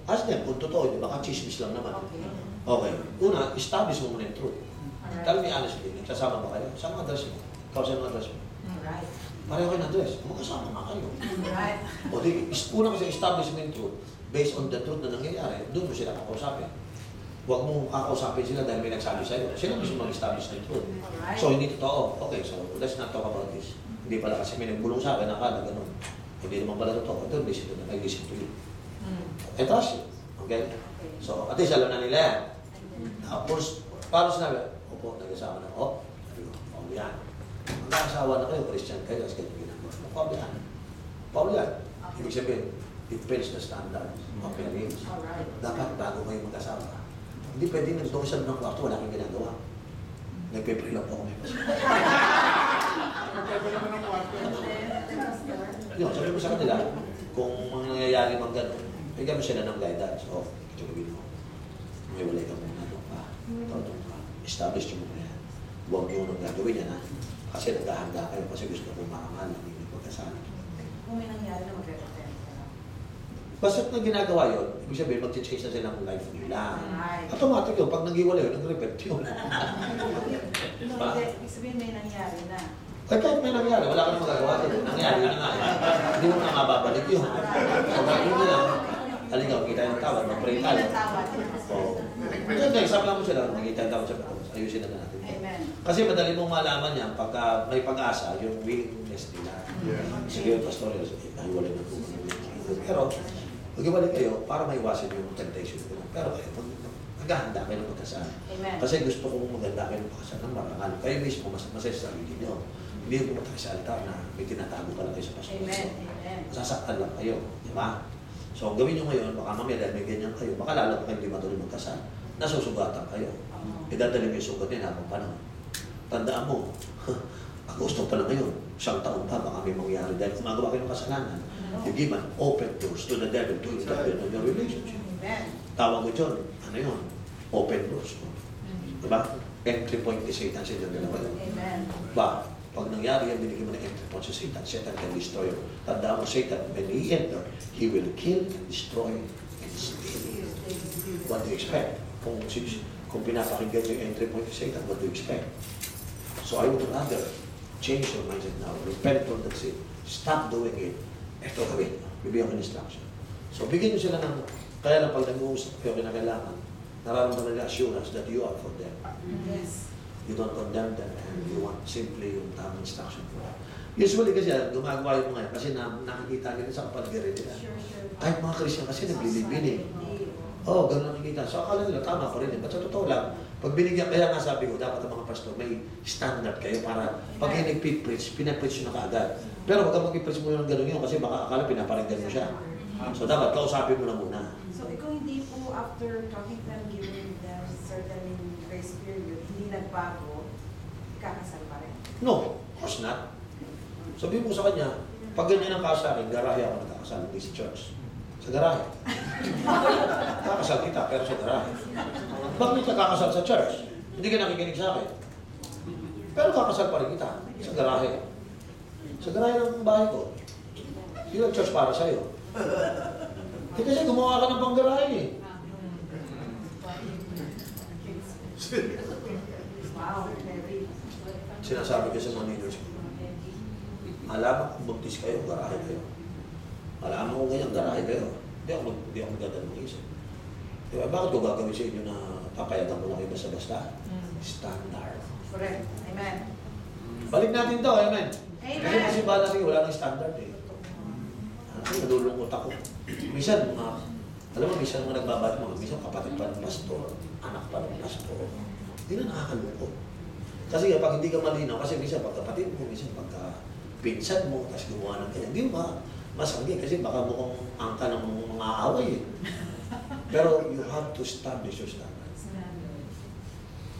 Ask them kung totoo, hindi baka chismis lang naman. okay. Okay. Una, establish mo muna yung truth. Alright. Tell me honestly, nagsasama ba kayo? Saan ang address mo? Ikaw saan ang address mo? Alright, Pareho kayo ng address. Magkasama nga kayo. alright. O di, una kasi establish mo yung truth. Based on the truth na nangyayari, doon mo sila kakausapin. Huwag mo kakausapin sila dahil may nagsabi sa'yo. Sila mismo mag-establish ng truth. Alright. So, hindi totoo. Okay, so let's not talk about this. Hindi pala kasi may nagbulong sa akin, akala ganun. Hindi naman pala totoo. Don't listen to them. I listen to you. I trust you. Okay? So, at least alam na nila yan. Tapos, paano sinabi? Opo, nag-asawa na. Oh, sabi ko, Paul yan. Mag-asawa na kayo, Christian kayo, kasi ganyan ginagawa. Paul yan. Paul yan. Ibig sabihin, it builds the standard of marriage. Alright. Dapat bago kayo mag-asawa. Hindi pwede nagdoon sa ng kwarto, wala kang ginagawa. Nagpe-pray lang po ako. Yun, sabi ko sa kanila, kung mangyayari mang gano'n, bigyan mo sila ng guidance. O, ito gawin mo. May walay ka muna doon pa. Ito pa. Establish nyo muna yan. Huwag nyo nang gagawin yan, ha? Kasi naghahanda kayo kasi gusto kong makamahal ng inyong pagkasal. Kung may nangyari na mag-repent ka na. Basta't na ginagawa yun, ibig sabihin, mag-change na sila ng life nila. Right. Automatic yun, pag nag-iwalay yun, nag-repent yun. No, hindi. Ibig sabihin may nangyari na. Ay, kahit may nangyari, wala ka na magagawa din. Nangyari yun na nga. Hindi mo na mababalik yun. So, gagawin nyo lang, halika, kita yung tawad, mag-pray tayo. Tawad. Oo. Hindi, sabi lang mo sila, nakita yung tawad siya, ayusin na natin. Amen. Kasi madali mong malaman yan pagka may pag-asa, yung willingness nila. Yeah. Sige, pastor, nahiwalay na po. Pero, mag-iwalay kayo para maiwasan yung temptation. Pero kayo, maghahanda kayo ng pagkasal. Amen. Kasi gusto kong maganda kayo ng pagkasal ng marangal. Kayo mismo, masaya sa sarili nyo. Hindi mo matay sa altar na may tinatago ka lang kayo sa pastor. Amen. Amen. Masasaktan lang kayo. Di ba? So, gawin nyo ngayon, baka mamaya dahil may ganyan kayo, baka lalo kayo hindi matuloy magkasal. Nasusugatan kayo. Idadali mo yung sugat niya habang panahon. Tandaan mo, Agosto pa lang ngayon, 1 taon pa, baka may mangyari dahil gumagawa kayo ng kasalanan. You give an open doors to the devil to interfere in your relationship. Amen. Tawag ko dyan, ano yun? Open doors. Diba? Entry point ni Satan sa inyong dalawa yun. Amen. Ba, pag nangyari yan, binigyan mo ng entry point sa Satan, Satan can destroy you. Tandaan mo, Satan, when he enter, he will kill and destroy and steal. What do you expect? Kung pinapakinggan yung entry point ni Satan, what do you expect? So I would rather change your mindset now. Repent from that sin. Stop doing it. Ito gawin. Bibigyan ko ng instruction. So bigyan nyo sila ng, kaya lang pag nag-uusap kayo kinakailangan, nararamdaman nila assurance that you are for them. Yes. You don't condemn them and you want simply yung tamang instruction for them. Usually kasi gumagawa yung mga yan kasi nakikita nila sa kapaligiran nila. Sure. Kahit mga Christian kasi naglilibin eh. Oo, ganun nakikita. So akala nila, tama pa rin. But sa totoo lang, pag binigyan, kaya nga sabi ko, dapat ang mga pastor, may standard kayo para pag kayo nag-preach, pinapreach nyo na kaagad. Pero huwag kang mag-preach mo ng ganun yun kasi baka akala pinaparinggan mo siya. So dapat kausapin mo na muna. So ikaw hindi po after talking to them, giving them certain grace period, hindi nagbago, kakasal pa rin? No, of course not. Sabihin mo sa kanya, pag ganyan ang kaso sa akin, garahe ako nagkakasal, hindi sa church. Sa garahe. Kakasal kita, pero sa garahe. Bakit ka kakasal sa church? Hindi ka nakikinig sa akin. Pero kakasal pa rin kita, sa garahe. Sa garahe ng bahay ko. Yun ang church para sa'yo. Eh kasi gumawa ka ng panggarahe eh. Wow, very. Sinasabi ko sa mga leaders ko, alam kung baptis kayo, garahe kayo. Alam mo kung ganyan, garahe kayo. Hindi ako magdadala ng isip. Diba, bakit ko gagawin sa inyo na papayagan mo lang kayo basta-basta? Standard. Correct. Amen. Balik natin to, amen. Amen. Kasi bala rin, wala nang standard eh. Ako, nalulungkot ako. Minsan, alam mo, minsan mga nagbabat mo, minsan kapatid pa ng pastor, anak pa ng pastor. Hindi na nakakalungkot. Kasi pag hindi ka malinaw, kasi minsan pag kapatid mo, minsan pagka pinsan mo, tapos gumawa ng ganyan, hindi mo masanggi kasi baka mukhang angka ng mga away eh. Pero you have to establish your standard.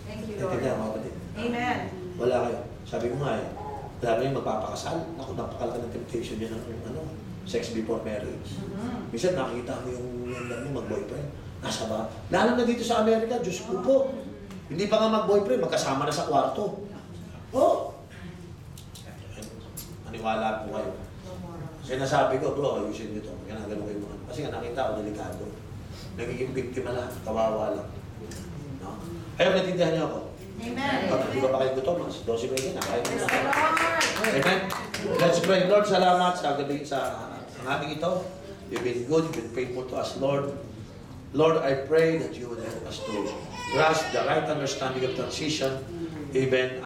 Thank you, Lord. Naintindihan mo, kapatid? Amen. Wala kayo. Sabi ko nga eh, lalo yung magpapakasal, naku, napakalaki ng temptation niya ng sex before marriage. Minsan nakikita mo yung mag-boyfriend, nasa ba? Lalo na dito sa Amerika, Diyos ko po. Hindi pa nga mag-boyfriend, magkasama na sa kwarto. Oh! Maniwala po kayo. Kasi nasabi ko, bro, ayusin nyo ito. Kaya nagano kayo mga. Kasi nga nakita ko, delikado. Nagiging biktima lang, kawawa lang. No? Ayaw, natindihan niyo ako. Amen. Di ba pa kayo gutom? 12 na nakain Yes, na. Lord. Amen. Let's pray. Lord, salamat sa gabi sa aming ito. You've been good, you've been faithful to us, Lord. Lord, I pray that you would help us to grasp the right understanding of transition, even